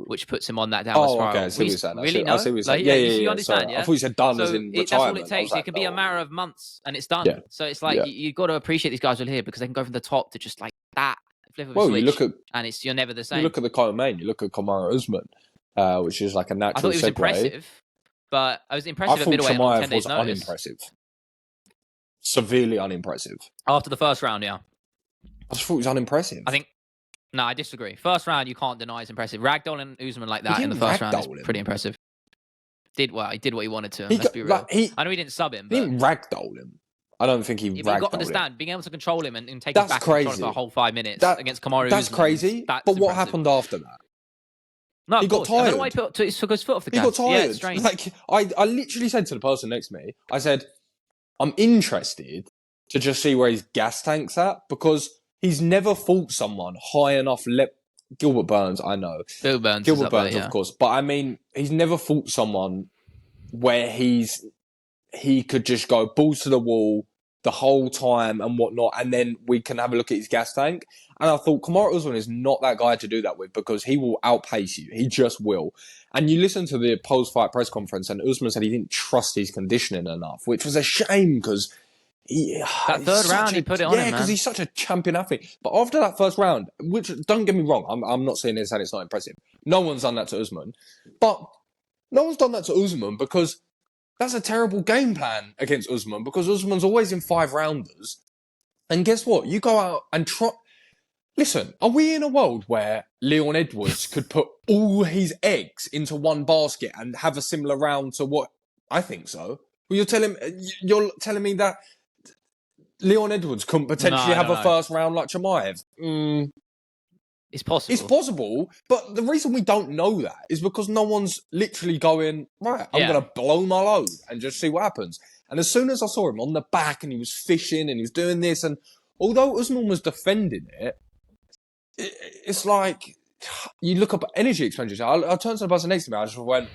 which puts him on that downward spiral. Okay, I see what you're saying. Really? I see what you're saying. You understand, I thought you said done as in retirement. That's all it takes. It could be a matter of months and it's done. Yeah. So it's like you've got to appreciate these guys who are here because they can go from the top to just like that. Flip of a switch, you look at... And you're never the same. You look at the co-main, you look at Kamaru Usman, which is like a natural I thought he was impressive. But I was impressive at middleweight on 10 days' notice. Unimpressive. Severely unimpressive. After the first round, I just thought he was unimpressive. I disagree. First round, you can't deny it's impressive. Ragdolling Usman like that in the first round is pretty impressive. He did what he wanted to. Let's be real. I know he didn't sub him. He didn't ragdoll him. I don't think he ragdolled him. You've got to understand, being able to control him and take him back and control him for a whole 5 minutes against Kamaru Usman. That's crazy. But what happened after that? No, he got tired. I don't know why he took his foot off the gas. He got tired. Yeah, it's strange. Like, I literally said to the person next to me, I said, I'm interested to just see where his gas tank's at because he's never fought someone high enough. Gilbert Burns, I know. Gilbert Burns, of course. But I mean, he's never fought someone where he could just go balls to the wall the whole time and whatnot, and then we can have a look at his gas tank. And I thought Kamaru Usman is not that guy to do that with because he will outpace you. He just will. And you listen to the post-fight press conference and Usman said he didn't trust his conditioning enough, which was a shame because that third round he put it on him, man. because he's such a champion athlete. But after that first round, which, don't get me wrong, I'm not saying this and it's not impressive. No one's done that to Usman. But no one's done that to Usman because that's a terrible game plan against Usman because Usman's always in 5-rounders. And guess what? You go out and try... Listen, are we in a world where Leon Edwards could put all his eggs into one basket and have a similar round to what... I think so. Well, you're telling me that Leon Edwards couldn't potentially have a first round like Chimaev? It's possible. It's possible, but the reason we don't know that is because no one's literally going, right, I'm going to blow my load and just see what happens. And as soon as I saw him on the back and he was fishing and he was doing this, and although Usman was defending it, it's like, you look up energy expenditure. I turned to the person next to me, I just went,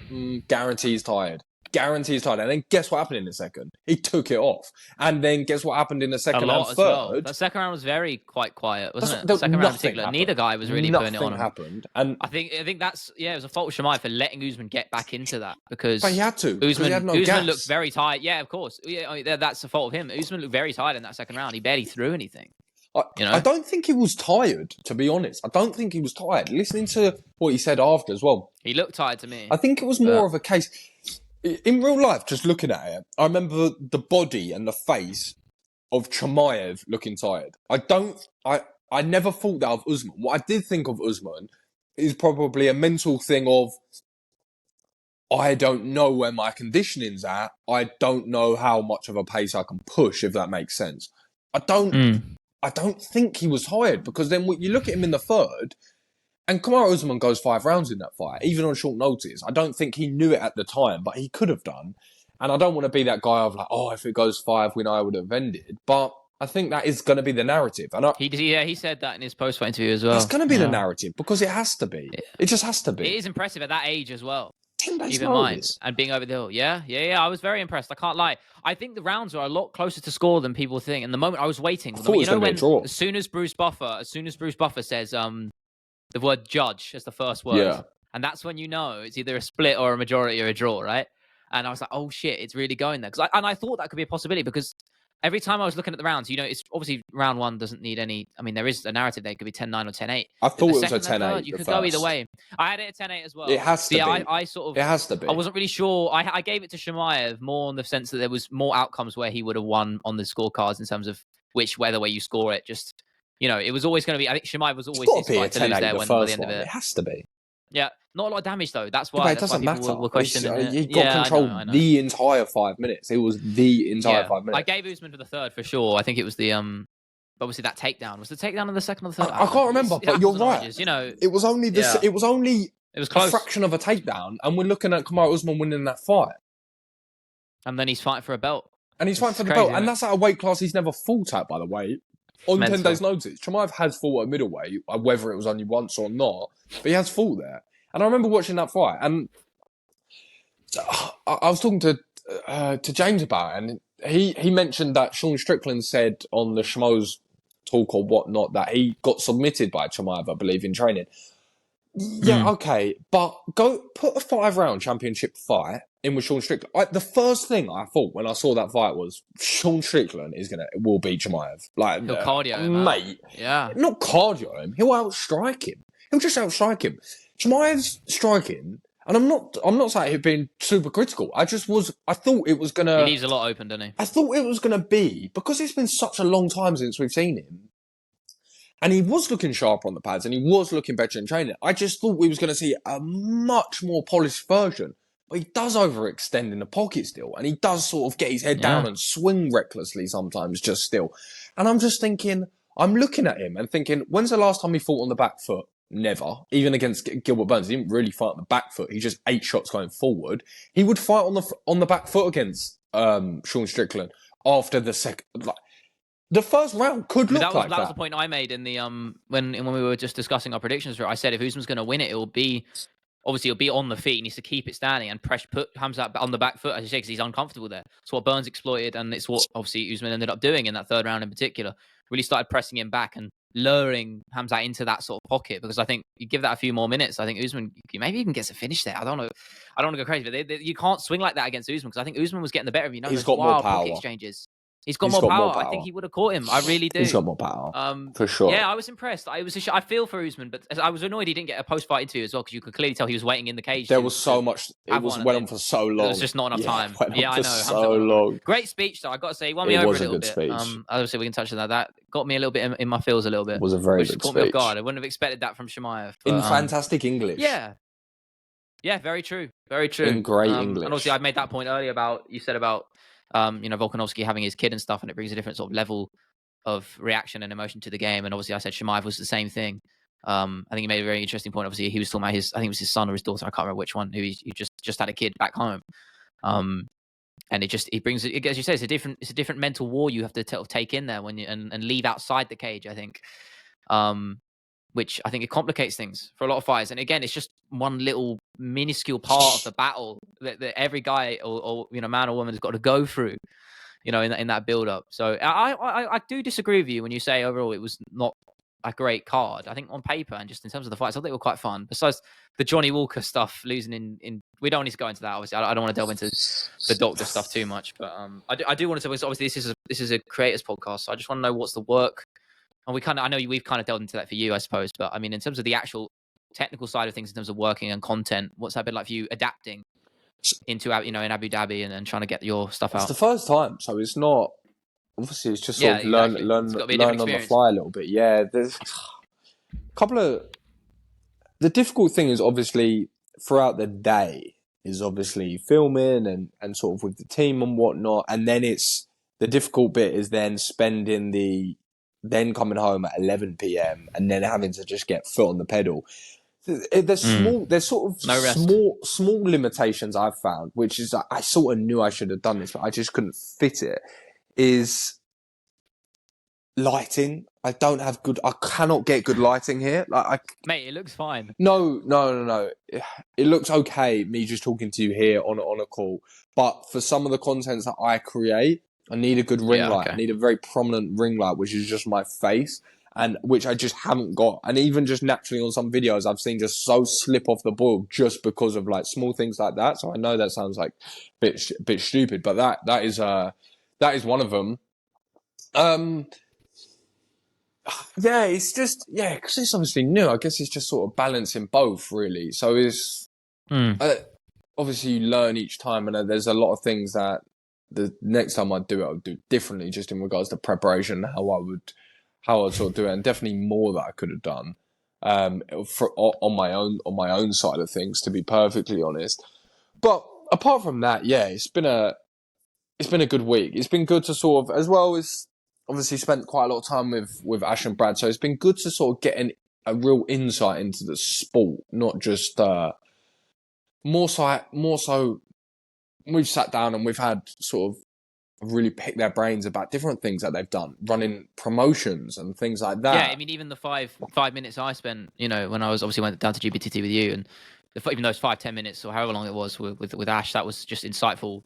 guarantee he's tired. Guarantee he's tired. And then guess what happened in the second? He took it off. And then guess what happened in the second and third? Well. The second round was very quite quiet, wasn't it? The second round in particular. Happened. Neither guy was really putting it on him. Nothing happened. And I think that's, it was a fault of Chimaev for letting Usman get back into that because he had to. Usman looked very tired. Yeah, of course. Yeah, that's the fault of him. Usman looked very tired in that second round. He barely threw anything. I don't think he was tired, to be honest. I don't think he was tired. Listening to what he said after as well. He looked tired to me. I think it was more of a case... In real life, just looking at it, I remember the body and the face of Chimaev looking tired. I never thought that of Usman. What I did think of Usman is probably a mental thing of, I don't know where my conditioning's at. I don't know how much of a pace I can push, if that makes sense. I don't think he was tired because then you look at him in the third, and Kamaru Usman goes 5 rounds in that fight, even on short notice. I don't think he knew it at the time, but he could have done. And I don't want to be that guy of like, oh, if it goes 5, we know I would have ended. But I think that is going to be the narrative. And he said that in his post-fight interview as well. That's going to be the narrative because it has to be. It just has to be. It is impressive at that age as well. 10 days Keep in mind. And being over the hill. Yeah. I was very impressed. I can't lie. I think the rounds are a lot closer to score than people think. And the moment I was waiting, I thought it was going to be a draw. As soon as Bruce Buffer says the word judge as the first word. Yeah. And that's when you know it's either a split or a majority or a draw, right? And I was like, oh shit, it's really going there. And I thought that could be a possibility because every time I was looking at the rounds, it's obviously round 1 doesn't need any. I mean, there is a narrative there. It could be 10-9 or 10-8. I thought it was a 10-8. You could go either way. I had it at 10-8 as well. It has to be. It has to be. I wasn't really sure. I gave it to Chimaev more in the sense that there was more outcomes where he would have won on the scorecards in terms of whether way you score it. Just, it was always going to be. I think Chimaev was always his fight to lose there by the end of it. It has to be. Yeah, not a lot of damage though. That's why. It doesn't matter. We're questioning. He got control the entire 5 minutes. It was the entire 5 minutes. I gave Usman for the third for sure. I think it was the obviously that takedown. Was the takedown in the second or the third? I can't remember, but you're right. It was only It was only close. A fraction of a takedown, and we're looking at Kamaru Usman winning that fight. And then he's fighting for a belt. And he's fighting for the belt, and that's at a weight class he's never fought at, by the way. On 10 days' notice, Chimaev has fought at middleweight, whether it was only once or not, but he has fought there. And I remember watching that fight, and I was talking to James about it, and he mentioned that Sean Strickland said on the Schmoes talk or whatnot that he got submitted by Chimaev, I believe, in training. Yeah, okay, but go put a 5-round championship fight in with Sean Strickland. The first thing I thought when I saw that fight was Sean Strickland will beat Chimaev. Like, he'll cardio him, mate. Yeah, not cardio him. He'll outstrike him. He'll just outstrike him. Chimaev's striking, and I'm not saying it being super critical. I thought it was gonna. He leaves a lot open, doesn't he? I thought it was gonna be because it's been such a long time since we've seen him. And he was looking sharper on the pads, and he was looking better in training. I just thought we was going to see a much more polished version. But he does overextend in the pocket still, and he does sort of get his head down and swing recklessly sometimes just still. And I'm just thinking, I'm looking at him and thinking, when's the last time he fought on the back foot? Never. Even against Gilbert Burns, he didn't really fight on the back foot. He just 8 shots going forward. He would fight on the back foot against Sean Strickland after the second. The first round could look like that. That was the point I made in the when we were just discussing our predictions. I said if Usman's going to win it, it'll be on the feet. He needs to keep it standing and put Hamzat on the back foot, as you say, because he's uncomfortable there. It's what Burns exploited, and it's what obviously Usman ended up doing in that third round in particular. Really started pressing him back and luring Hamzat into that sort of pocket, because I think you give that a few more minutes, I think Usman maybe even gets a finish there. I don't know. I don't want to go crazy, but you can't swing like that against Usman, because I think Usman was getting the better of you. He's got more power. Pocket exchanges. He's got more power. I think he would have caught him. I really do. He's got more power. For sure. Yeah, I was impressed. I feel for Usman, but I was annoyed he didn't get a post-fight interview as well, because you could clearly tell he was waiting in the cage. There was so much. It went on for so long. There was just not enough time. Yeah, I know. So long. Great speech, though. I got to say, he won me over a little bit. Speech. Obviously, we can touch on that. That got me a little bit in my feels a little bit. It was a very good speech. Caught me off guard. I wouldn't have expected that from Chimaev. In fantastic English. Yeah. Yeah, very true. Very true. In great English. And obviously, I made that point earlier you said about Volkanovski having his kid and stuff, and it brings a different sort of level of reaction and emotion to the game. And obviously, I said Chimaev was the same thing. I think he made a very interesting point. Obviously, he was talking about I think it was his son or his daughter, I can't remember which one, who just had a kid back home. And it brings, as you say, it's a different mental war you have to take in there when you and leave outside the cage, I think. Which I think it complicates things for a lot of fighters. And again, it's just one little minuscule part of the battle that every guy or man or woman has got to go through, in that build up. So I do disagree with you when you say overall it was not a great card. I think on paper and just in terms of the fights, I thought they were quite fun. Besides the Johnny Walker stuff, losing in we don't need to go into that. Obviously, I don't want to delve into the doctor stuff too much. But I do want to say, obviously this is a creators podcast, so I just want to know what's the work. And I know we've kind of delved into that for you, I suppose. But I mean, in terms of the actual technical side of things, in terms of working and content, what's that been like for you adapting into, in Abu Dhabi and trying to get your stuff out? It's the first time, so it's not. Obviously, it's just sort of learn on the fly a little bit. Yeah, there's a couple of. The difficult thing is obviously throughout the day is obviously filming and sort of with the team and whatnot, and then the difficult bit is then coming home at 11 p.m. and then having to just get foot on the pedal. there's there's sort of No rest. small limitations I've found, which is I sort of knew I should have done this, but I just couldn't fit it. Is lighting. I cannot get good lighting here. Mate, it looks fine. No. It looks okay, me just talking to you here on a call. But for some of the contents that I create, I need a good ring light. Okay. I need a very prominent ring light, which is just my face, and which I just haven't got. And even just naturally on some videos, I've seen just so slip off the boil just because of like small things like that. So I know that sounds like a bit stupid, but that is one of them. Yeah, it's just, because it's obviously new. I guess it's just sort of balancing both, really. So it's, obviously you learn each time, and there's a lot of things that the next time I do it, I'll do differently, just in regards to preparation, how I'd sort of do it, and definitely more that I could have done, on my own side of things, to be perfectly honest. But apart from that, it's been a good week. It's been good to sort of, as well as, obviously spent quite a lot of time with Ash and Brad, so it's been good to sort of get a real insight into the sport, not just more so we've sat down and we've had sort of really pick their brains about different things that they've done, running promotions and things like that. Yeah, I mean, even the five minutes I spent, when I was obviously went down to GBTT with you, and even those 5-10 minutes or however long it was with Ash, that was just insightful.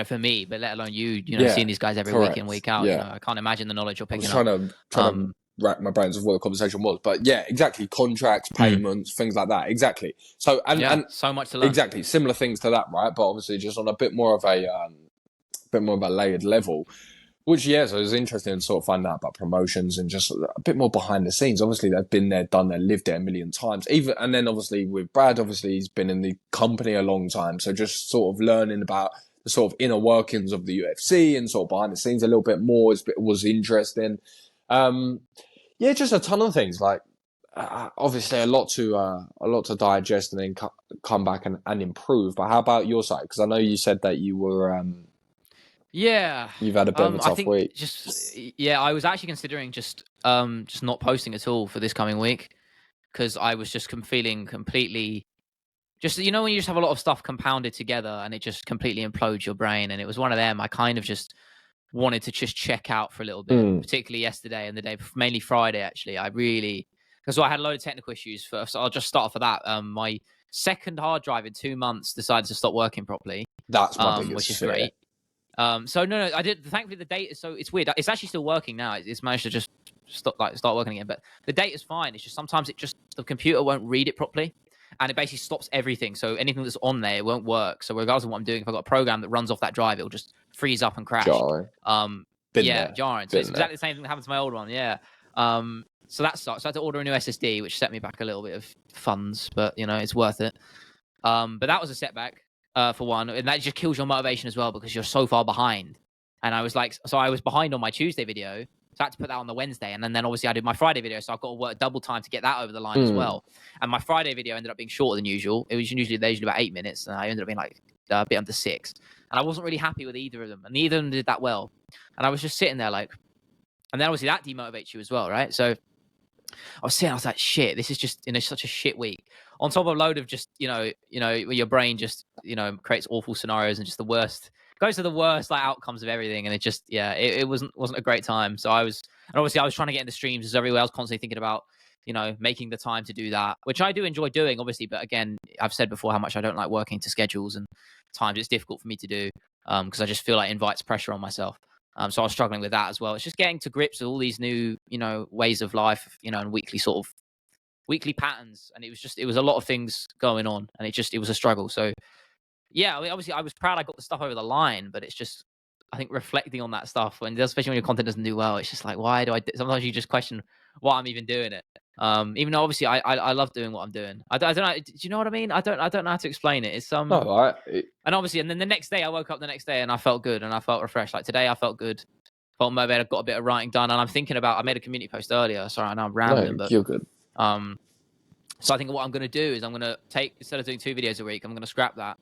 For me, but let alone you, seeing these guys every week in, week out. I can't imagine the knowledge you're picking up. I was trying to rack my brains of what the conversation was, but exactly. Contracts, payments, things like that. Exactly. So, and so much to learn. Exactly. Similar things to that, right? But obviously just on a bit more of a layered level, which, so it was interesting to sort of find out about promotions and just a bit more behind the scenes. Obviously they've been there, done there, lived there a million times. And then obviously with Brad, obviously he's been in the company a long time. So just sort of learning about the sort of inner workings of the UFC and sort of behind the scenes a little bit more was interesting. Just a ton of things, like obviously a lot to digest and then come back and improve. But how about your side? Because I know you said that you were you've had a bit of a tough week. I was actually considering just not posting at all for this coming week, because I was just feeling completely. Just, when you just have a lot of stuff compounded together and it just completely implodes your brain. And it was one of them. I kind of just wanted to just check out for a little bit, particularly yesterday and the day, mainly Friday, actually. Because I had a load of technical issues first. So I'll just start off with that. My second hard drive in 2 months decided to stop working properly. That's my biggest which is fear. great. No, I did. Thankfully, the data. So it's weird. It's actually still working now. It's managed to just start working again. But the data's fine. It's just sometimes the computer won't read it properly, and it basically stops everything. So anything that's on there, it won't work. So regardless of what I'm doing, if I've got a program that runs off that drive, it'll just freeze up and crash. Jarring. Jarring. So it's exactly the same thing that happened to my old one. Yeah. So that sucks. So I had to order a new SSD, which set me back a little bit of funds, but it's worth it. But that was a setback, for one, and that just kills your motivation as well, because you're so far behind. And I was behind on my Tuesday video. So I had to put that on the Wednesday. And then obviously I did my Friday video. So I've got to work double time to get that over the line as well. And my Friday video ended up being shorter than usual. They're usually about 8 minutes. And I ended up being like a bit under 6. And I wasn't really happy with either of them. And neither of them did that well. And I was just sitting there and then obviously that demotivates you as well, right? So I was like, shit, this is just, such a shit week. On top of a load of just, where your brain just, creates awful scenarios and just goes to the worst outcomes of everything. And it just, it wasn't a great time. So I was trying to get into streams as everywhere. I was constantly thinking about, making the time to do that, which I do enjoy doing, obviously. But again, I've said before how much I don't like working to schedules, and times it's difficult for me to do, because I just feel like it invites pressure on myself. So I was struggling with that as well. It's just getting to grips with all these new, ways of life, and weekly patterns. And it was a lot of things going on, and it was a struggle. So yeah, I mean, obviously I was proud I got the stuff over the line, but it's just, I think reflecting on that stuff, especially when your content doesn't do well, it's just like, why do I sometimes you just question why I'm even doing it. Even though obviously I love doing what I'm doing. I don't know. Do you know what I mean? I don't know how to explain it. It's and obviously, and then the next day I woke up the next day and I felt good and I felt refreshed. Like today I felt good. Felt motivated. I got a bit of writing done, and I'm thinking about. I made a community post earlier. Sorry, I know I'm rambling, but you're good. So I think what I'm going to do is I'm going to instead of doing 2 videos a week, I'm going to scrap that.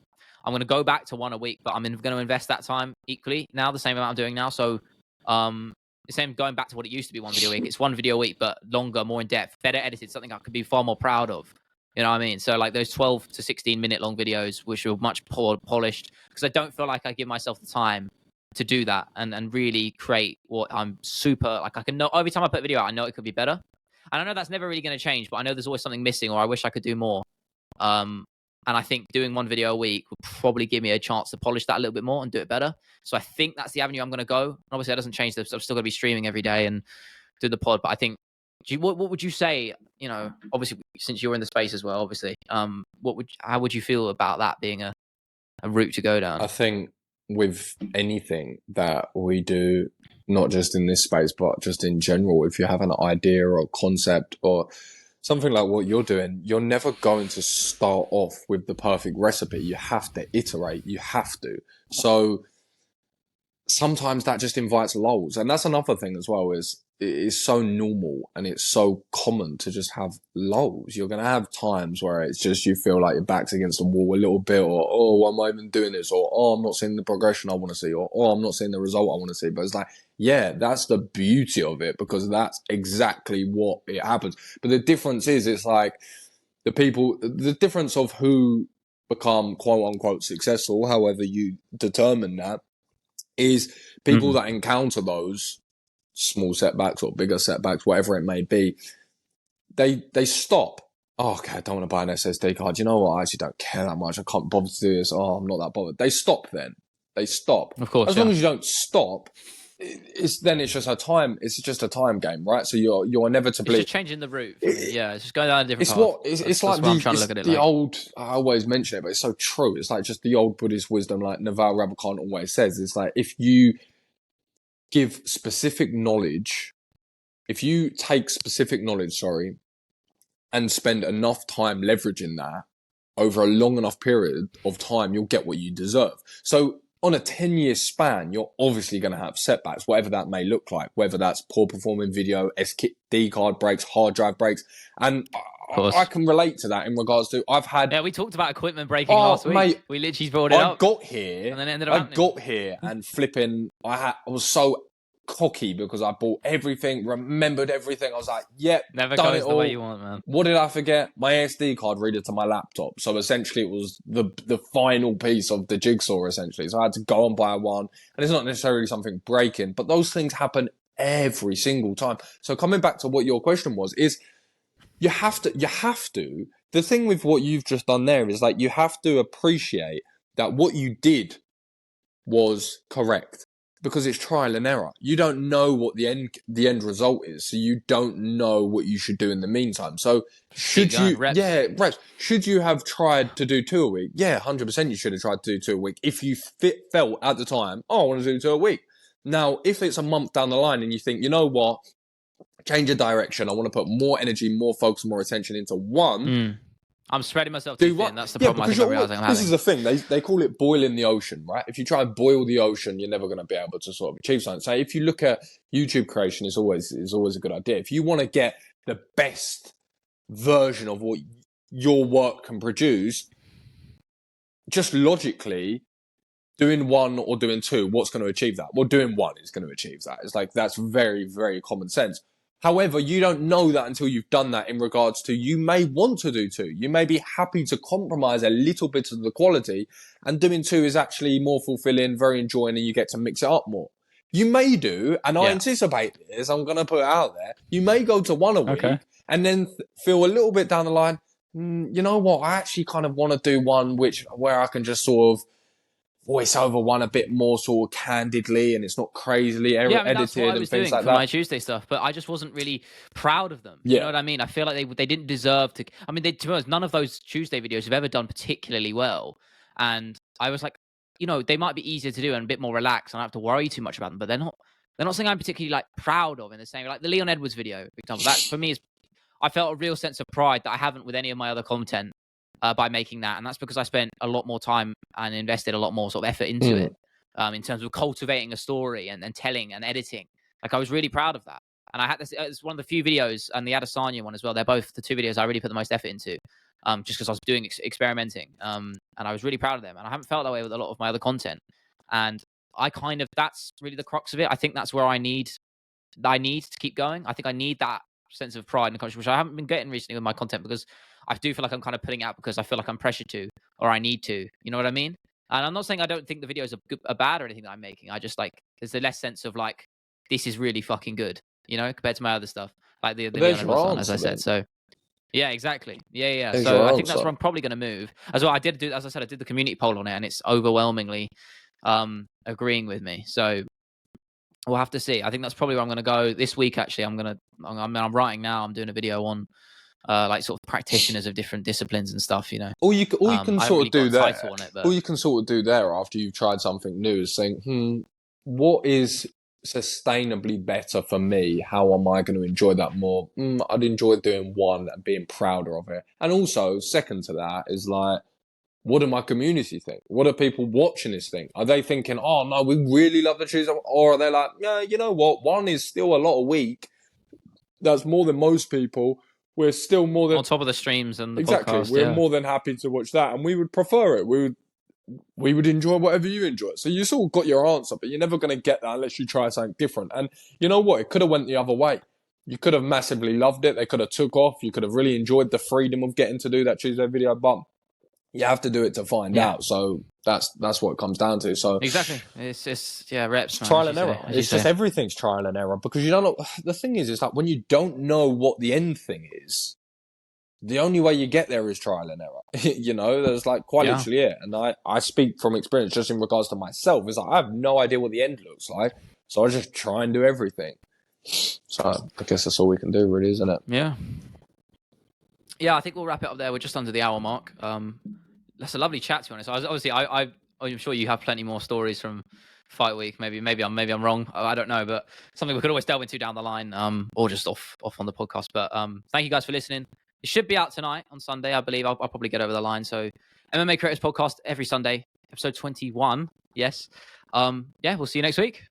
I'm going to go back to 1 a week, but I'm going to invest that time equally now, the same amount I'm doing now. So, the same going back to what it used to be 1 video a week. It's 1 video a week, but longer, more in depth, better edited, something I could be far more proud of. You know what I mean? So like those 12 to 16 minute long videos, which are much polished, because I don't feel like I give myself the time to do that and really create what I'm super like. I can know every time I put a video out, I know it could be better, and I know that's never really going to change. But I know there's always something missing, or I wish I could do more. And I think doing one video a week would probably give me a chance to polish that a little bit more and do it better. So I think that's the avenue I'm going to go. Obviously, that doesn't change this. I'm still going to be streaming every day and do the pod. But I think, what would you say? You know, obviously, since you're in the space as well, obviously, how would you feel about that being a route to go down? I think with anything that we do, not just in this space, but just in general, if you have an idea or concept or something like what you're doing, you're never going to start off with the perfect recipe. You have to iterate. You have to. So sometimes that just invites lulls. And that's another thing as well, is it is so normal and it's so common to just have lulls. You're going to have times where it's just you feel like your back's against the wall a little bit, or, oh, why am I even doing this? Or, oh, I'm not seeing the progression I want to see, or, oh, I'm not seeing the result I want to see. But it's like, yeah, that's the beauty of it, because that's exactly what it happens. But the difference is, it's like the difference of who become quote unquote successful, however you determine that, is people that encounter those small setbacks or bigger setbacks, whatever it may be, they stop. Oh, okay, I don't want to buy an SSD card. You know what? I actually don't care that much. I can't bother to do this. Oh, I'm not that bothered. They stop then. They stop. Of course. As long as you don't stop, it's just a time. It's just a time game, right? So you're inevitably it's just changing the route. Yeah, it's just going down a different it's path. what it's like I'm trying to look at it. Old. I always mention it, but it's so true. It's like just the old Buddhist wisdom, like Naval Ravikant always says. It's like if you give specific knowledge, if you take specific knowledge, and spend enough time leveraging that over a long enough period of time, you'll get what you deserve. So on a 10-year span, you're obviously going to have setbacks, whatever that may look like, whether that's poor performing video, SD card breaks, hard drive breaks. And I can relate to that in regards to I've had... Yeah, we talked about equipment breaking last week. Mate, we literally brought it up. I got here and then it ended up happening. And flipping, I was so cocky because I bought everything, remembered everything. I was like, yep, never goes the way you want, man. What did I forget? My SD card reader to my laptop. So essentially it was the final piece of the jigsaw, essentially. So I had to go and buy one. And it's not necessarily something breaking, but those things happen every single time. So coming back to what your question was, is you have to, the thing with what you've just done there is like, you have to appreciate that what you did was correct. Because it's trial and error. You don't know what the end result is, so you don't know what you should do in the meantime. So should you have tried to do 2 a week? Yeah, 100% you should have tried to do 2 a week. If you felt at the time, oh, I want to do 2 a week. Now, if it's a month down the line and you think, you know what, change of direction, I want to put more energy, more focus, more attention into one. I'm spreading myself too thin. That's the problem I think I'm realizing I'm having. This is the thing. They call it boiling the ocean, right? If you try and boil the ocean, you're never going to be able to sort of achieve something. So if you look at YouTube creation, it's always a good idea. If you want to get the best version of what your work can produce, just logically, doing 1 or doing 2, what's going to achieve that? Well, doing 1 is going to achieve that. It's like, that's very, very common sense. However, you don't know that until you've done that in regards to you may want to do 2. You may be happy to compromise a little bit of the quality, and doing 2 is actually more fulfilling, very enjoying, and you get to mix it up more. You may do, and I anticipate this, I'm going to put it out there, you may go to 1 a week and then feel a little bit down the line, you know what, I actually kind of want to do one where I can just sort of voice over one a bit more sort of candidly and it's not crazily edited that's what I was and things doing like for that. my Tuesday stuff, but I just wasn't really proud of them. You know what I mean? I feel like they didn't deserve to. I mean, to be honest, none of those Tuesday videos have ever done particularly well. And I was like, you know, they might be easier to do and a bit more relaxed and I don't have to worry too much about them, but they're not something I'm particularly like proud of in the same, like the Leon Edwards video, for example. That for me I felt a real sense of pride that I haven't with any of my other content. By making that, and that's because I spent a lot more time and invested a lot more sort of effort into it, in terms of cultivating a story and telling and editing. Like I was really proud of that, and I had this. It's one of the few videos, and the Adesanya one as well. They're both the 2 videos I really put the most effort into, just because I was doing experimenting, and I was really proud of them. And I haven't felt that way with a lot of my other content, and that's really the crux of it. I think that's where I need to keep going. I think I need that sense of pride and conscience, which I haven't been getting recently with my content because I do feel like I'm kind of putting it out because I feel like I'm pressured to, or I need to. You know what I mean? And I'm not saying I don't think the videos are bad or anything that I'm making. I just like there's a less sense of like this is really fucking good, you know, compared to my other stuff, like the But Leon there's your Edwards one, as I answer said. then. So yeah, exactly. Yeah. There's So your I think that's answer. where I'm probably going to move as well. I did do, as I said, I did the community poll on it, and it's overwhelmingly agreeing with me. So we'll have to see. I think that's probably where I'm going to go this week. Actually, I'm writing now. I'm doing a video on like sort of practitioners of different disciplines and stuff. You know, All you can I haven't sort really of do got a there, title on it, but all you can sort of do there after you've tried something new is saying, what is sustainably better for me? How am I going to enjoy that more? I'd enjoy doing one and being prouder of it. And also, second to that is like, what do my community think? What do people watching this think? Are they thinking, oh no, we really love the cheese? Or are they like, yeah, you know what? One is still a lot a week. That's more than most people. We're still more than on top of the streams and the exactly. podcast, We're yeah. more than happy to watch that, and we would prefer it. We would enjoy whatever you enjoy. So you sort of got your answer, but you're never going to get that unless you try something different. And you know what? It could have went the other way. You could have massively loved it. They could have took off. You could have really enjoyed the freedom of getting to do that Tuesday video, but you have to do it to find out. So that's what it comes down to. So exactly, it's just reps, man, trial and error. It's just everything's trial and error because you don't know. The thing is, it's like when you don't know what the end thing is, the only way you get there is trial and error. You know, there's like quite literally it. And I speak from experience just in regards to myself. It's like I have no idea what the end looks like. So I just try and do everything. So I guess that's all we can do really, isn't it? Yeah. Yeah, I think we'll wrap it up there. We're just under the hour mark. That's a lovely chat, to be honest. Obviously, I'm sure you have plenty more stories from fight week. Maybe I'm wrong. I don't know, but something we could always delve into down the line, or just off on the podcast. But thank you guys for listening. It should be out tonight on Sunday, I believe. I'll probably get over the line. So MMA Creators Podcast every Sunday, episode 21. Yes. Yeah, we'll see you next week.